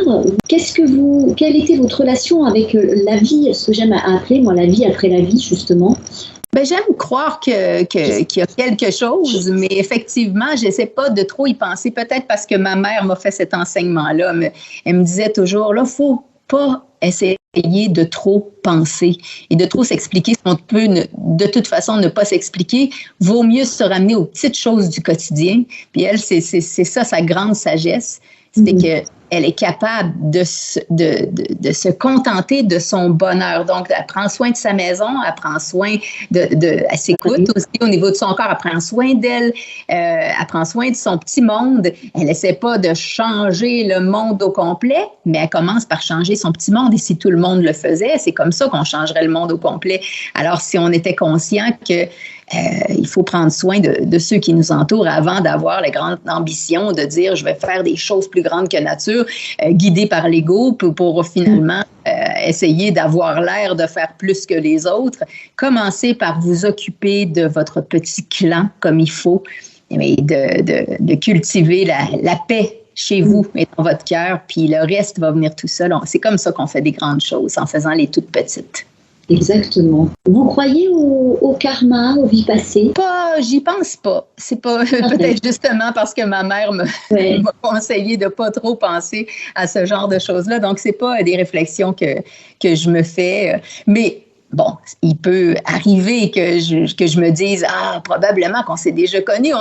quelle était votre relation avec la vie, ce que j'aime appeler, moi, la vie après la vie, justement? J'aime croire qu'il y a quelque chose, mais effectivement, je n'essaie pas de trop y penser, peut-être parce que ma mère m'a fait cet enseignement-là. Elle me disait toujours, là, il ne faut pas essayer de trop penser et de trop s'expliquer. Si on peut de toute façon ne pas s'expliquer, vaut mieux se ramener aux petites choses du quotidien. Puis elle, c'est ça sa grande sagesse, c'est que elle est capable de se contenter de son bonheur. Donc, elle prend soin de sa maison, elle prend soin elle s'écoute aussi au niveau de son corps, elle prend soin d'elle, elle prend soin de son petit monde. Elle n'essaie pas de changer le monde au complet, mais elle commence par changer son petit monde. Et si tout le monde le faisait, c'est comme ça qu'on changerait le monde au complet. Alors, si on était conscient que il faut prendre soin de ceux qui nous entourent avant d'avoir la grande ambition de dire je vais faire des choses plus grandes que nature, guidé par l'ego pour finalement essayer d'avoir l'air de faire plus que les autres. Commencez par vous occuper de votre petit clan comme il faut, mais de cultiver la paix chez vous et dans votre cœur, puis le reste va venir tout seul. C'est comme ça qu'on fait des grandes choses, en faisant les toutes petites. Exactement. Vous croyez au karma, aux vies passées? J'y pense pas. C'est pas peut-être justement parce que ma mère m'a conseillé de pas trop penser à ce genre de choses-là. Donc, c'est pas des réflexions que je me fais. Mais bon, il peut arriver que je me dise probablement qu'on s'est déjà connus.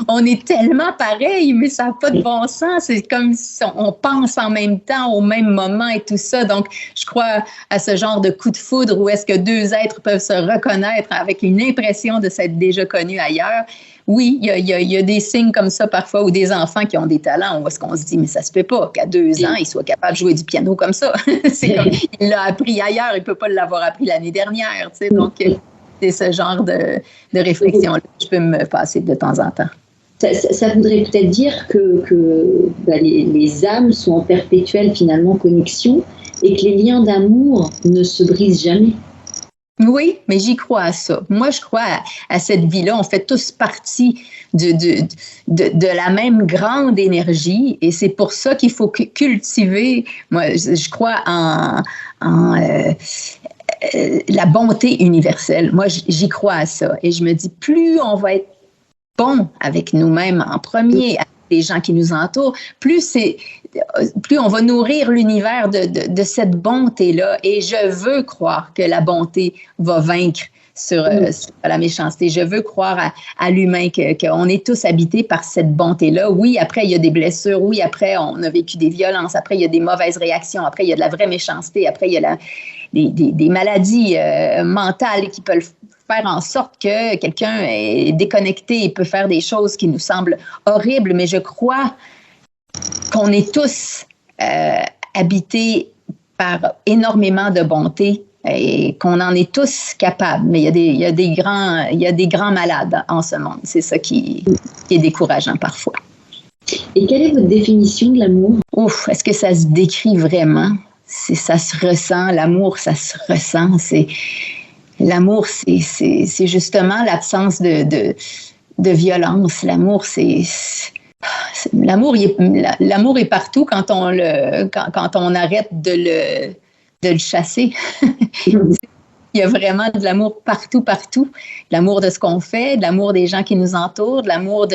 On est tellement pareils, mais ça n'a pas de bon sens. C'est comme si on pense en même temps, au même moment et tout ça. Donc, je crois à ce genre de coup de foudre où est-ce que deux êtres peuvent se reconnaître avec une impression de s'être déjà connus ailleurs. Oui, il y a des signes comme ça parfois, ou des enfants qui ont des talents, où est-ce qu'on se dit, mais ça se peut pas qu'à 2 ans, il soit capable de jouer du piano comme ça. C'est comme, il l'a appris ailleurs, il peut pas l'avoir appris l'année dernière, tu sais. Donc, c'est ce genre de réflexion-là que je peux me passer de temps en temps. Ça voudrait peut-être dire que les âmes sont en perpétuelle, finalement, connexion, et que les liens d'amour ne se brisent jamais. Oui, mais j'y crois à ça. Moi, je crois à cette vie-là. On fait tous partie de la même grande énergie et c'est pour ça qu'il faut cultiver. Moi, je crois en la bonté universelle. Moi, j'y crois à ça. Et je me dis, plus on va être bon avec nous-mêmes en premier, avec les gens qui nous entourent, plus on va nourrir l'univers de cette bonté-là. Et je veux croire que la bonté va vaincre sur la méchanceté. Je veux croire à l'humain, qu'on est tous habités par cette bonté-là. Oui, après, il y a des blessures. Oui, après, on a vécu des violences. Après, il y a des mauvaises réactions. Après, il y a de la vraie méchanceté. Après, il y a des maladies mentales qui peuvent faire en sorte que quelqu'un est déconnecté et peut faire des choses qui nous semblent horribles. Mais je crois qu'on est tous habités par énormément de bonté et qu'on en est tous capables. Mais il y a des grands malades en ce monde. C'est ça qui est décourageant parfois. Et quelle est votre définition de l'amour? Est-ce que ça se décrit vraiment? Ça se ressent. L'amour, ça se ressent. L'amour, c'est justement l'absence de violence. L'amour, l'amour est partout quand on arrête de le chasser. Il y a vraiment de l'amour partout. De l'amour de ce qu'on fait, de l'amour des gens qui nous entourent, de l'amour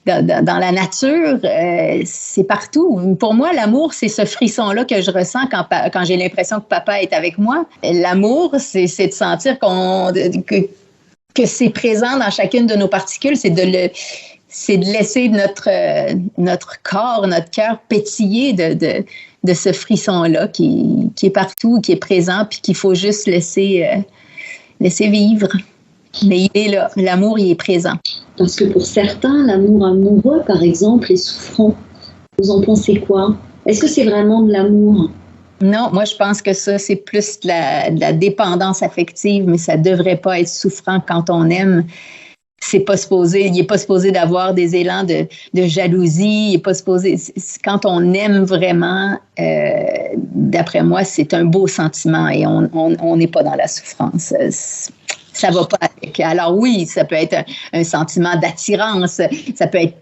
dans la nature. C'est partout. Pour moi, l'amour, c'est ce frisson-là que je ressens quand j'ai l'impression que papa est avec moi. L'amour, c'est de sentir que c'est présent dans chacune de nos particules. C'est de laisser notre corps, notre cœur pétiller de ce frisson-là qui est partout, qui est présent, puis qu'il faut juste laisser vivre. Mais il est là, l'amour, il est présent. Parce que pour certains, l'amour amoureux, par exemple, est souffrant. Vous en pensez quoi? Est-ce que c'est vraiment de l'amour? Non, moi, je pense que ça, c'est plus de la dépendance affective, mais ça ne devrait pas être souffrant quand on aime. Il n'est pas supposé d'avoir des élans de jalousie. Il est pas supposé. Quand on aime vraiment, d'après moi, c'est un beau sentiment et on n'est pas dans la souffrance. Ça va pas avec. Alors oui, ça peut être un sentiment d'attirance, ça peut être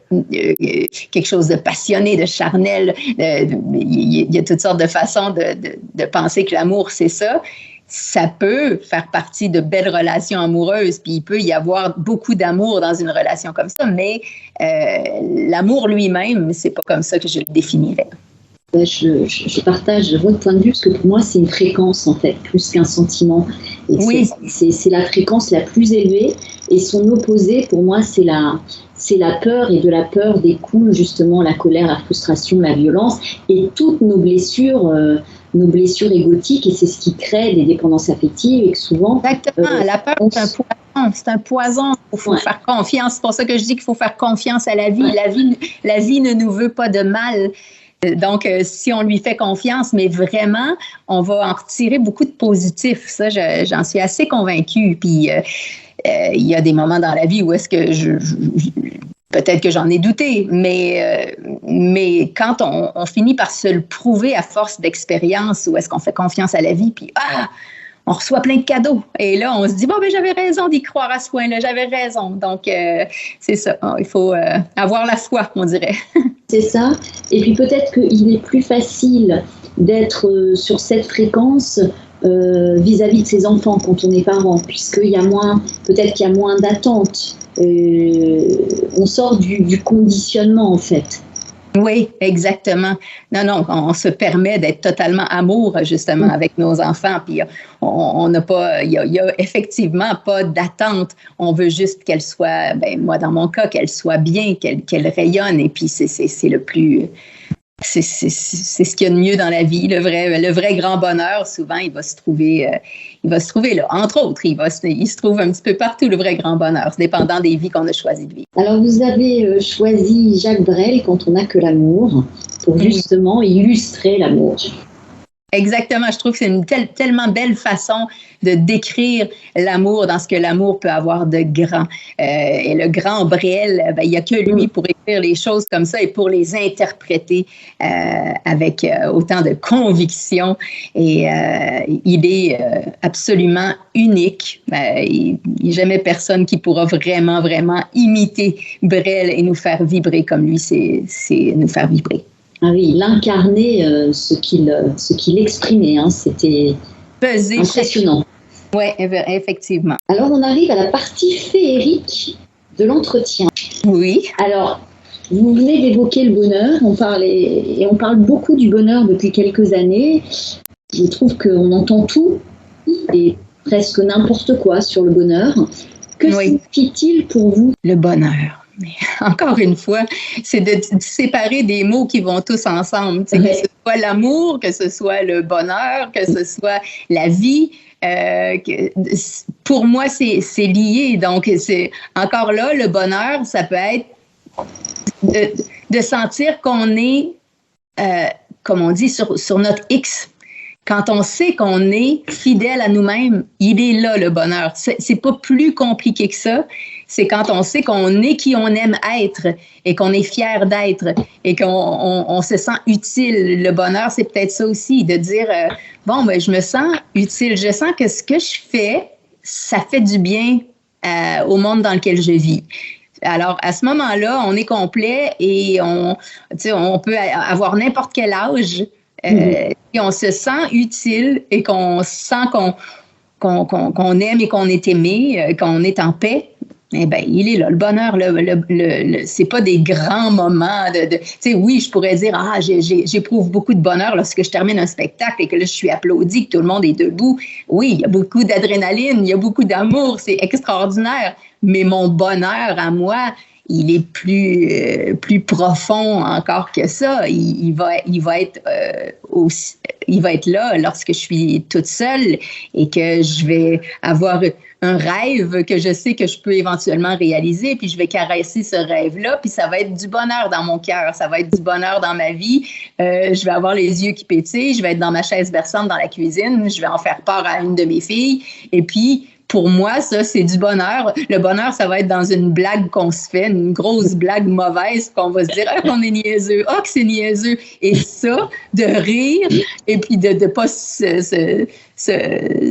quelque chose de passionné, de charnel. Il y a toutes sortes de façons de penser que l'amour, c'est ça. Ça peut faire partie de belles relations amoureuses, puis il peut y avoir beaucoup d'amour dans une relation comme ça, mais l'amour lui-même, c'est pas comme ça que je le définirais. Je partage votre point de vue parce que pour moi, c'est une fréquence en fait, plus qu'un sentiment. Et oui. C'est la fréquence la plus élevée et son opposé, pour moi, c'est la peur et de la peur découle justement la colère, la frustration, la violence et toutes nos blessures égotiques et c'est ce qui crée des dépendances affectives et que souvent… Exactement, la peur c'est un poison, il faut faire confiance. C'est pour ça que je dis qu'il faut faire confiance à la vie. La vie ne nous veut pas de mal. Donc, si on lui fait confiance, mais vraiment, on va en retirer beaucoup de positifs. Ça, j'en suis assez convaincue. Puis, il y a des moments dans la vie où est-ce que peut-être que j'en ai douté, mais quand on finit par se le prouver à force d'expérience, où est-ce qu'on fait confiance à la vie, puis on reçoit plein de cadeaux. Et là, on se dit, bon, ben j'avais raison d'y croire à ce point-là, j'avais raison. Donc, c'est ça. Il faut avoir la foi, on dirait. C'est ça. Et puis peut-être qu'il est plus facile d'être sur cette fréquence vis-à-vis de ses enfants quand on est parent, puisqu'il y a moins, peut-être qu'il y a moins d'attentes. On sort du conditionnement, en fait. Oui, exactement. Non, on se permet d'être totalement amour, justement, avec nos enfants. Puis on n'a pas, il y a effectivement pas d'attente. On veut juste qu'elle soit, moi, dans mon cas, qu'elle soit bien, qu'elle rayonne. Et puis, c'est le plus... C'est ce qu'il y a de mieux dans la vie. Le vrai grand bonheur, souvent, il va se trouver là. Entre autres, il se trouve un petit peu partout, le vrai grand bonheur, dépendant des vies qu'on a choisi de vivre. Alors, vous avez choisi Jacques Brel, Quand on n'a que l'amour, pour justement illustrer l'amour. Exactement. Je trouve que c'est une tellement belle façon de décrire l'amour dans ce que l'amour peut avoir de grand. Et le grand Brel, il n'y a que lui pour écrire les choses comme ça et pour les interpréter avec autant de conviction. Et il est absolument unique. Il n'y a jamais personne qui pourra vraiment, vraiment imiter Brel et nous faire vibrer comme lui, c'est nous faire vibrer. Ah oui, il incarnait ce qu'il exprimait, hein, c'était impressionnant. Oui, effectivement. Alors, on arrive à la partie féerique de l'entretien. Oui. Alors, vous venez d'évoquer le bonheur, on parle beaucoup du bonheur depuis quelques années. Je trouve qu'on entend tout et presque n'importe quoi sur le bonheur. Que signifie-t-il pour vous le bonheur? Mais encore une fois, c'est de séparer des mots qui vont tous ensemble. Que ce soit l'amour, que ce soit le bonheur, que ce soit la vie. Pour moi, c'est lié. Donc, c'est encore là, le bonheur, ça peut être de sentir qu'on est, comme on dit, sur notre X. Quand on sait qu'on est fidèle à nous-mêmes, il est là, le bonheur. C'est pas plus compliqué que ça. C'est quand on sait qu'on est qui on aime être et qu'on est fier d'être et qu'on se sent utile. Le bonheur, c'est peut-être ça aussi, de dire, je me sens utile. Je sens que ce que je fais, ça fait du bien au monde dans lequel je vis. Alors, à ce moment-là, on est complet et on peut avoir n'importe quel âge. Et on se sent utile et qu'on sent qu'on aime et qu'on est aimé, qu'on est en paix. Eh bien, il est là, le bonheur. C'est pas des grands moments tu sais, oui, je pourrais dire, j'éprouve beaucoup de bonheur lorsque je termine un spectacle et que là, je suis applaudie, que tout le monde est debout. Oui, il y a beaucoup d'adrénaline, il y a beaucoup d'amour, c'est extraordinaire. Mais mon bonheur à moi, il est plus profond encore que ça. Il va être là lorsque je suis toute seule et que je vais avoir un rêve que je sais que je peux éventuellement réaliser, puis je vais caresser ce rêve-là, puis ça va être du bonheur dans mon cœur, ça va être du bonheur dans ma vie. Je vais avoir les yeux qui pétillent, je vais être dans ma chaise berçante dans la cuisine, je vais en faire part à une de mes filles, et puis pour moi, ça, c'est du bonheur. Le bonheur, ça va être dans une blague qu'on se fait, une grosse blague mauvaise, qu'on va se dire « Ah, qu'on est niaiseux! Ah, que c'est niaiseux! » Et ça, de rire, et puis de ne pas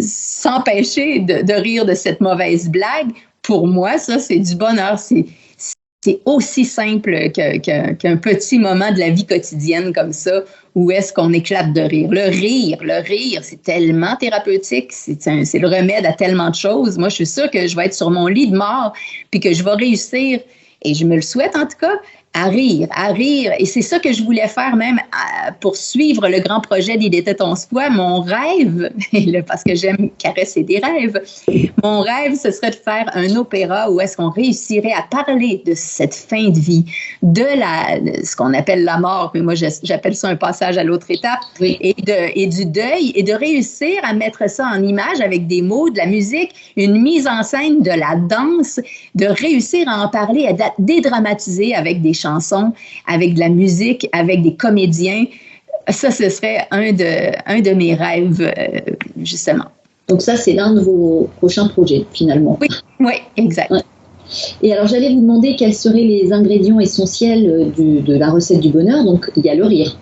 s'empêcher de rire de cette mauvaise blague, pour moi, ça, c'est du bonheur. C'est aussi simple qu'un petit moment de la vie quotidienne comme ça, où est-ce qu'on éclate de rire. Le rire, c'est tellement thérapeutique, c'est le remède à tellement de choses. Moi, je suis sûre que je vais être sur mon lit de mort, puis que je vais réussir, et je me le souhaite en tout cas, à rire. Et c'est ça que je voulais faire même pour suivre le grand projet d'Il était ton soi. Mon rêve, parce que j'aime caresser des rêves, mon rêve, ce serait de faire un opéra où est-ce qu'on réussirait à parler de cette fin de vie, de ce qu'on appelle la mort, mais moi j'appelle ça un passage à l'autre étape, et du deuil, et de réussir à mettre ça en image avec des mots, de la musique, une mise en scène, de la danse, de réussir à en parler, à dédramatiser avec des chansons, avec de la musique, avec des comédiens. Ça, ce serait un de mes rêves, justement. Donc ça, c'est l'un de vos prochains projets, finalement. Oui, exact. Ouais. Et alors, j'allais vous demander quels seraient les ingrédients essentiels de la recette du bonheur. Donc, il y a le rire.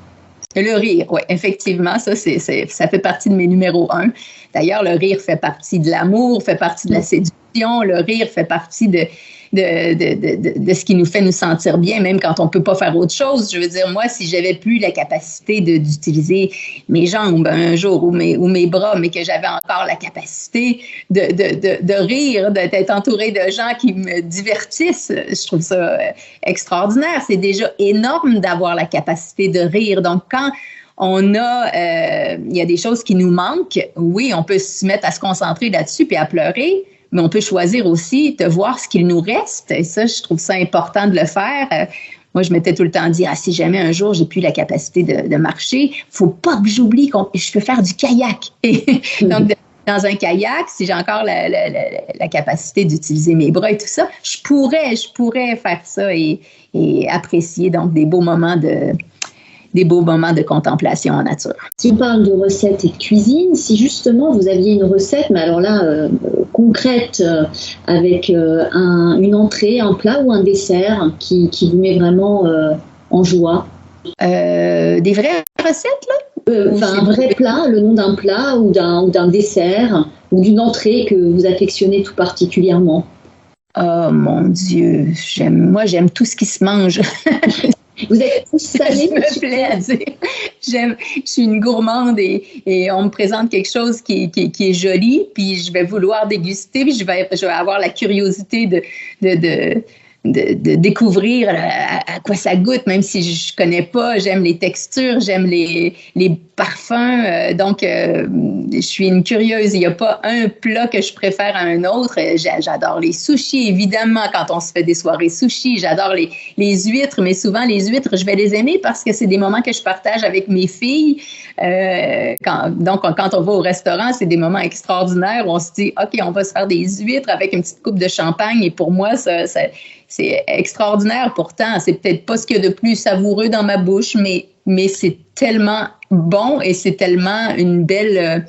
Le rire, oui, effectivement, ça fait partie de mes numéros 1. D'ailleurs, le rire fait partie de l'amour, fait partie de la séduction. Le rire fait partie de ce qui nous fait nous sentir bien, même quand on peut pas faire autre chose. Je veux dire, moi, si j'avais plus la capacité d'utiliser mes jambes un jour ou mes bras, mais que j'avais encore la capacité de rire, d'être entourée de gens qui me divertissent, je trouve ça extraordinaire. C'est déjà énorme d'avoir la capacité de rire. Donc, quand il y a des choses qui nous manquent, oui, on peut se mettre à se concentrer là-dessus puis à pleurer, mais on peut choisir aussi de voir ce qu'il nous reste. Et ça, je trouve ça important de le faire. Moi, je m'étais tout le temps dit, si jamais un jour, j'ai plus la capacité de marcher, faut pas que j'oublie que je peux faire du kayak. Et donc, dans un kayak, si j'ai encore la capacité d'utiliser mes bras et tout ça, je pourrais faire ça et apprécier donc des beaux moments de contemplation en nature. Si on parle de recettes et de cuisine, si justement vous aviez une recette, mais alors là, concrète, avec une entrée, un plat ou un dessert qui vous met vraiment en joie. Des vraies recettes, là? Un vrai plat, le nom d'un plat ou d'un dessert ou d'une entrée que vous affectionnez tout particulièrement. Oh mon Dieu, j'aime tout ce qui se mange. Vous êtes tous salés? Je me plais à dire. Je suis une gourmande et on me présente quelque chose qui est joli, puis je vais vouloir déguster, puis je vais avoir la curiosité de découvrir à quoi ça goûte, même si je connais pas. J'aime les textures, j'aime les parfums. Donc, je suis une curieuse. Il n'y a pas un plat que je préfère à un autre. J'adore les sushis, évidemment, quand on se fait des soirées sushis. J'adore les huîtres, mais souvent, les huîtres, je vais les aimer parce que c'est des moments que je partage avec mes filles. Donc, quand on va au restaurant, c'est des moments extraordinaires où on se dit, OK, on va se faire des huîtres avec une petite coupe de champagne. Et pour moi, c'est extraordinaire. Pourtant, c'est peut-être pas ce qu'il y a de plus savoureux dans ma bouche, mais c'est tellement bon et c'est tellement une belle,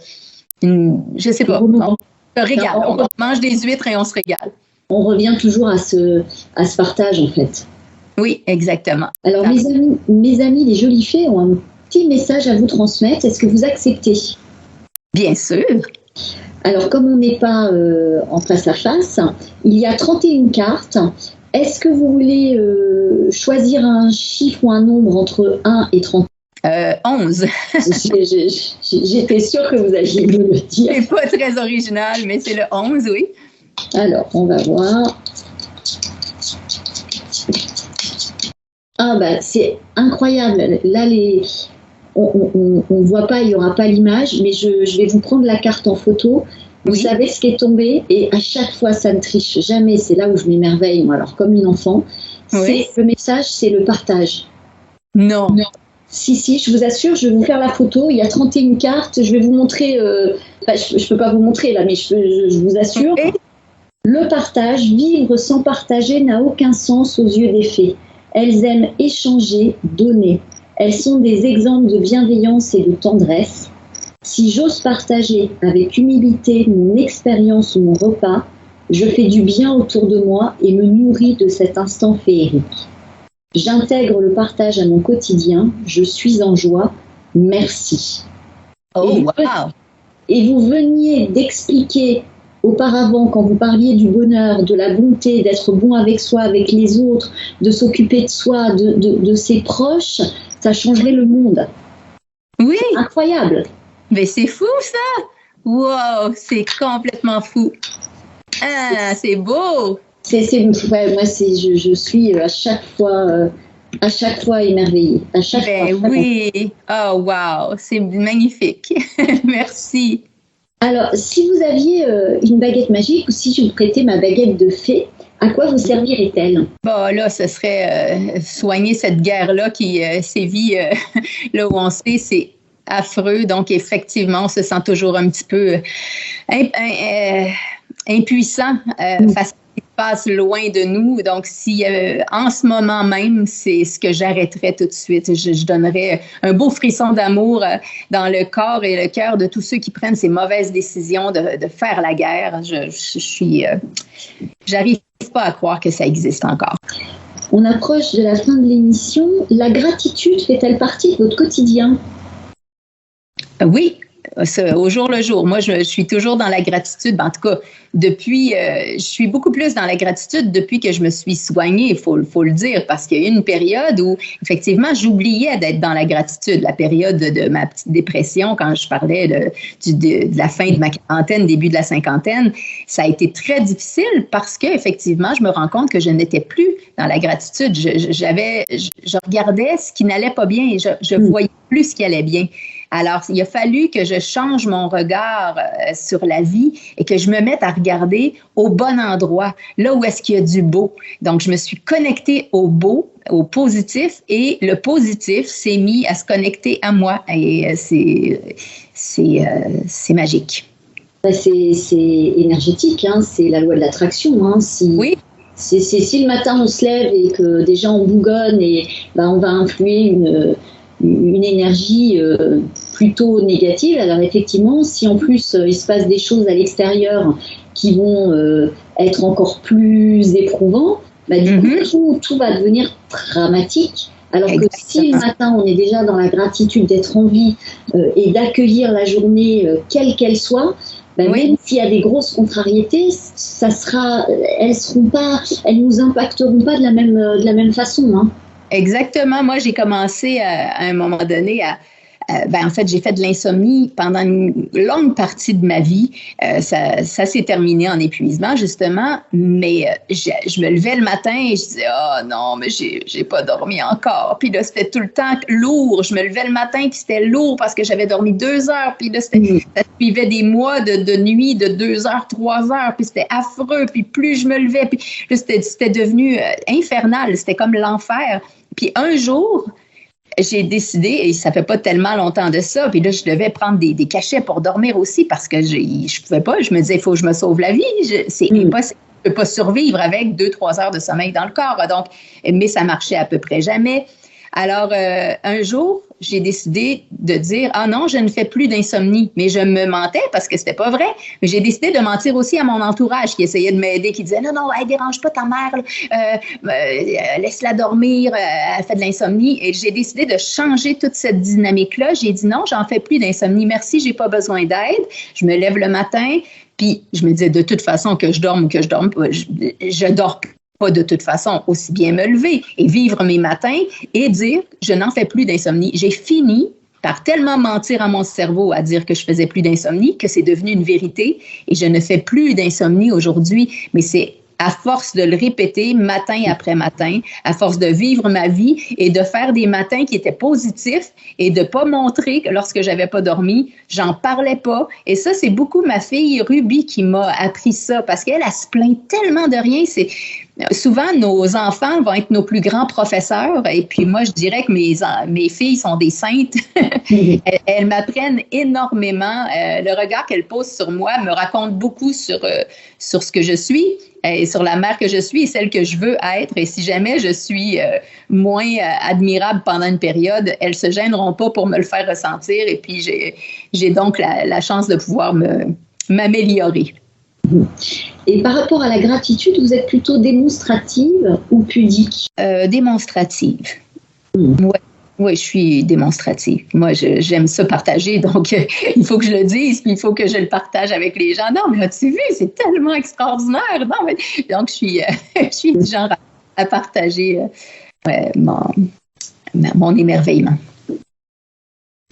je sais pas, on se régale. On mange des huîtres et on se régale. On revient toujours à ce partage, en fait. Oui, exactement. Alors, mes amis, les jolies fées ont un petit message à vous transmettre. Est-ce que vous acceptez? Bien sûr. Alors, comme on n'est pas en face à face, il y a 31 cartes. Est-ce que vous voulez choisir un chiffre ou un nombre entre 1 et 30? 11. J'étais sûre que vous alliez me le dire. C'est pas très original, mais c'est le 11, oui. Alors, on va voir. Ah, c'est incroyable. Là, on ne voit pas, il n'y aura pas l'image, mais je vais vous prendre la carte en photo. Vous savez ce qui est tombé et à chaque fois, ça ne triche jamais. C'est là où je m'émerveille, moi, alors comme une enfant. Oui. Le message, c'est le partage. Non. Si, je vous assure, je vais vous faire la photo. Il y a 31 cartes. Je vais vous montrer. Je ne peux pas vous montrer là, mais je vous assure. Okay. Le partage, vivre sans partager n'a aucun sens aux yeux des fées. Elles aiment échanger, donner. Elles sont des exemples de bienveillance et de tendresse. Si j'ose partager avec humilité mon expérience ou mon repas, je fais du bien autour de moi et me nourris de cet instant féerique. J'intègre le partage à mon quotidien, je suis en joie, merci. Oh, wow! Et vous veniez d'expliquer auparavant, quand vous parliez du bonheur, de la bonté, d'être bon avec soi, avec les autres, de s'occuper de soi, de ses proches, ça changerait le monde. Oui! C'est incroyable! Mais c'est fou, ça! Wow! C'est complètement fou! Ah, c'est beau! Moi, je suis à chaque fois émerveillée. À chaque fois. Oui! Oh, wow! C'est magnifique! Merci! Alors, si vous aviez une baguette magique ou si je vous prêtais ma baguette de fée, à quoi vous servirait-elle? Bon, là, ce serait soigner cette guerre-là qui sévit là où on sait, c'est affreux. Donc, effectivement, on se sent toujours un petit peu impuissant face à passe loin de nous. Donc, si en ce moment même, c'est ce que j'arrêterais tout de suite. Je donnerais un beau frisson d'amour dans le corps et le cœur de tous ceux qui prennent ces mauvaises décisions de faire la guerre. J'arrive pas à croire que ça existe encore. On approche de la fin de l'émission. La gratitude fait-elle partie de votre quotidien? Oui, au jour le jour. Moi, je suis toujours dans la gratitude. En tout cas, je suis beaucoup plus dans la gratitude depuis que je me suis soignée, il faut le dire, parce qu'il y a eu une période où, effectivement, j'oubliais d'être dans la gratitude. La période de ma petite dépression, quand je parlais de la fin de ma quarantaine, début de la cinquantaine, ça a été très difficile parce que, effectivement, je me rends compte que je n'étais plus dans la gratitude. Je regardais ce qui n'allait pas bien et je voyais plus ce qui allait bien. Alors, il a fallu que je change mon regard sur la vie et que je me mette à regarder au bon endroit, là où est-ce qu'il y a du beau. Donc, je me suis connectée au beau, au positif, et le positif s'est mis à se connecter à moi. Et c'est magique. C'est énergétique, hein, c'est la loi de l'attraction. Hein, oui. Si le matin on se lève et que déjà on bougonne, et on va influer une énergie plutôt négative. Alors effectivement, si en plus il se passe des choses à l'extérieur qui vont être encore plus éprouvants, du coup tout va devenir dramatique. Alors que si le matin on est déjà dans la gratitude d'être en vie et d'accueillir la journée quelle qu'elle soit, même s'il y a des grosses contrariétés, elles nous impacteront pas de la même façon. Hein. Exactement. Moi, j'ai commencé à un moment donné en fait, j'ai fait de l'insomnie pendant une longue partie de ma vie. Ça s'est terminé en épuisement, justement, mais je me levais le matin et je disais « Oh non, mais j'ai pas dormi encore. » Puis là, c'était tout le temps lourd. Je me levais le matin puis c'était lourd parce que j'avais dormi 2 heures. Puis là, ça suivait des mois de nuit de 2 heures, 3 heures. Puis c'était affreux. Puis plus je me levais, puis là, c'était devenu infernal. C'était comme l'enfer. Puis un jour, j'ai décidé, et ça fait pas tellement longtemps de ça, puis là, je devais prendre des cachets pour dormir aussi parce que je pouvais pas. Je me disais, il faut que je me sauve la vie. C'est impossible. Je peux pas survivre avec 2-3 heures de sommeil dans le corps. Donc, mais ça marchait à peu près jamais. Alors, un jour, j'ai décidé de dire « Ah non, je ne fais plus d'insomnie ». Mais je me mentais parce que c'était pas vrai. Mais j'ai décidé de mentir aussi à mon entourage qui essayait de m'aider, qui disait « Non, non, elle dérange pas ta mère, laisse-la dormir, elle fait de l'insomnie ». Et j'ai décidé de changer toute cette dynamique-là. J'ai dit « Non, j'en fais plus d'insomnie. Merci, j'ai pas besoin d'aide. Je me lève le matin. » Puis je me disais de toute façon que je dorme ou que je dorme pas, je dors pas de toute façon, aussi bien me lever et vivre mes matins et dire je n'en fais plus d'insomnie. J'ai fini par tellement mentir à mon cerveau à dire que je faisais plus d'insomnie que c'est devenu une vérité et je ne fais plus d'insomnie aujourd'hui, mais c'est à force de le répéter matin après matin, à force de vivre ma vie et de faire des matins qui étaient positifs et de pas montrer que lorsque j'avais pas dormi, j'en parlais pas. Et ça, c'est beaucoup ma fille Ruby qui m'a appris ça parce qu'elle se plaint tellement de rien. Souvent, nos enfants vont être nos plus grands professeurs et puis moi, je dirais que mes filles sont des saintes. Elles m'apprennent énormément. Le regard qu'elles posent sur moi me raconte beaucoup sur ce que je suis et sur la mère que je suis et celle que je veux être. Et si jamais je suis moins admirable pendant une période, elles se gêneront pas pour me le faire ressentir. Et puis, j'ai donc la chance de pouvoir m'améliorer. Et par rapport à la gratitude, vous êtes plutôt démonstrative ou pudique? Démonstrative. Ouais. Oui, je suis démonstrative. Moi, j'aime ça partager, donc il faut que je le dise, puis il faut que je le partage avec les gens. Non, mais as-tu vu, c'est tellement extraordinaire. Non, mais... Donc, je suis du genre à partager mon émerveillement.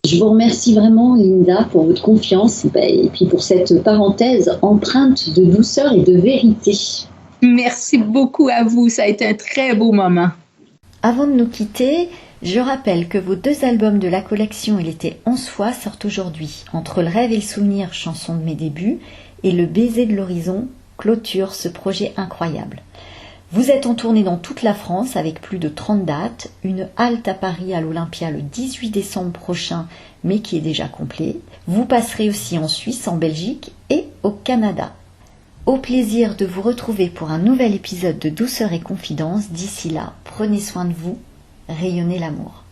Je vous remercie vraiment, Linda, pour votre confiance et puis pour cette parenthèse empreinte de douceur et de vérité. Merci beaucoup à vous. Ça a été un très beau moment. Avant de nous quitter, je rappelle que vos 2 albums de la collection Il était 11 fois sortent aujourd'hui. Entre le rêve et le souvenir, chanson de mes débuts, et le baiser de l'horizon clôture ce projet incroyable. Vous êtes en tournée dans toute la France avec plus de 30 dates, une halte à Paris à l'Olympia le 18 décembre prochain, mais qui est déjà complet. Vous passerez aussi en Suisse, en Belgique et au Canada. Au plaisir de vous retrouver pour un nouvel épisode de Douceur et Confidence. D'ici là, prenez soin de vous, rayonnez l'amour.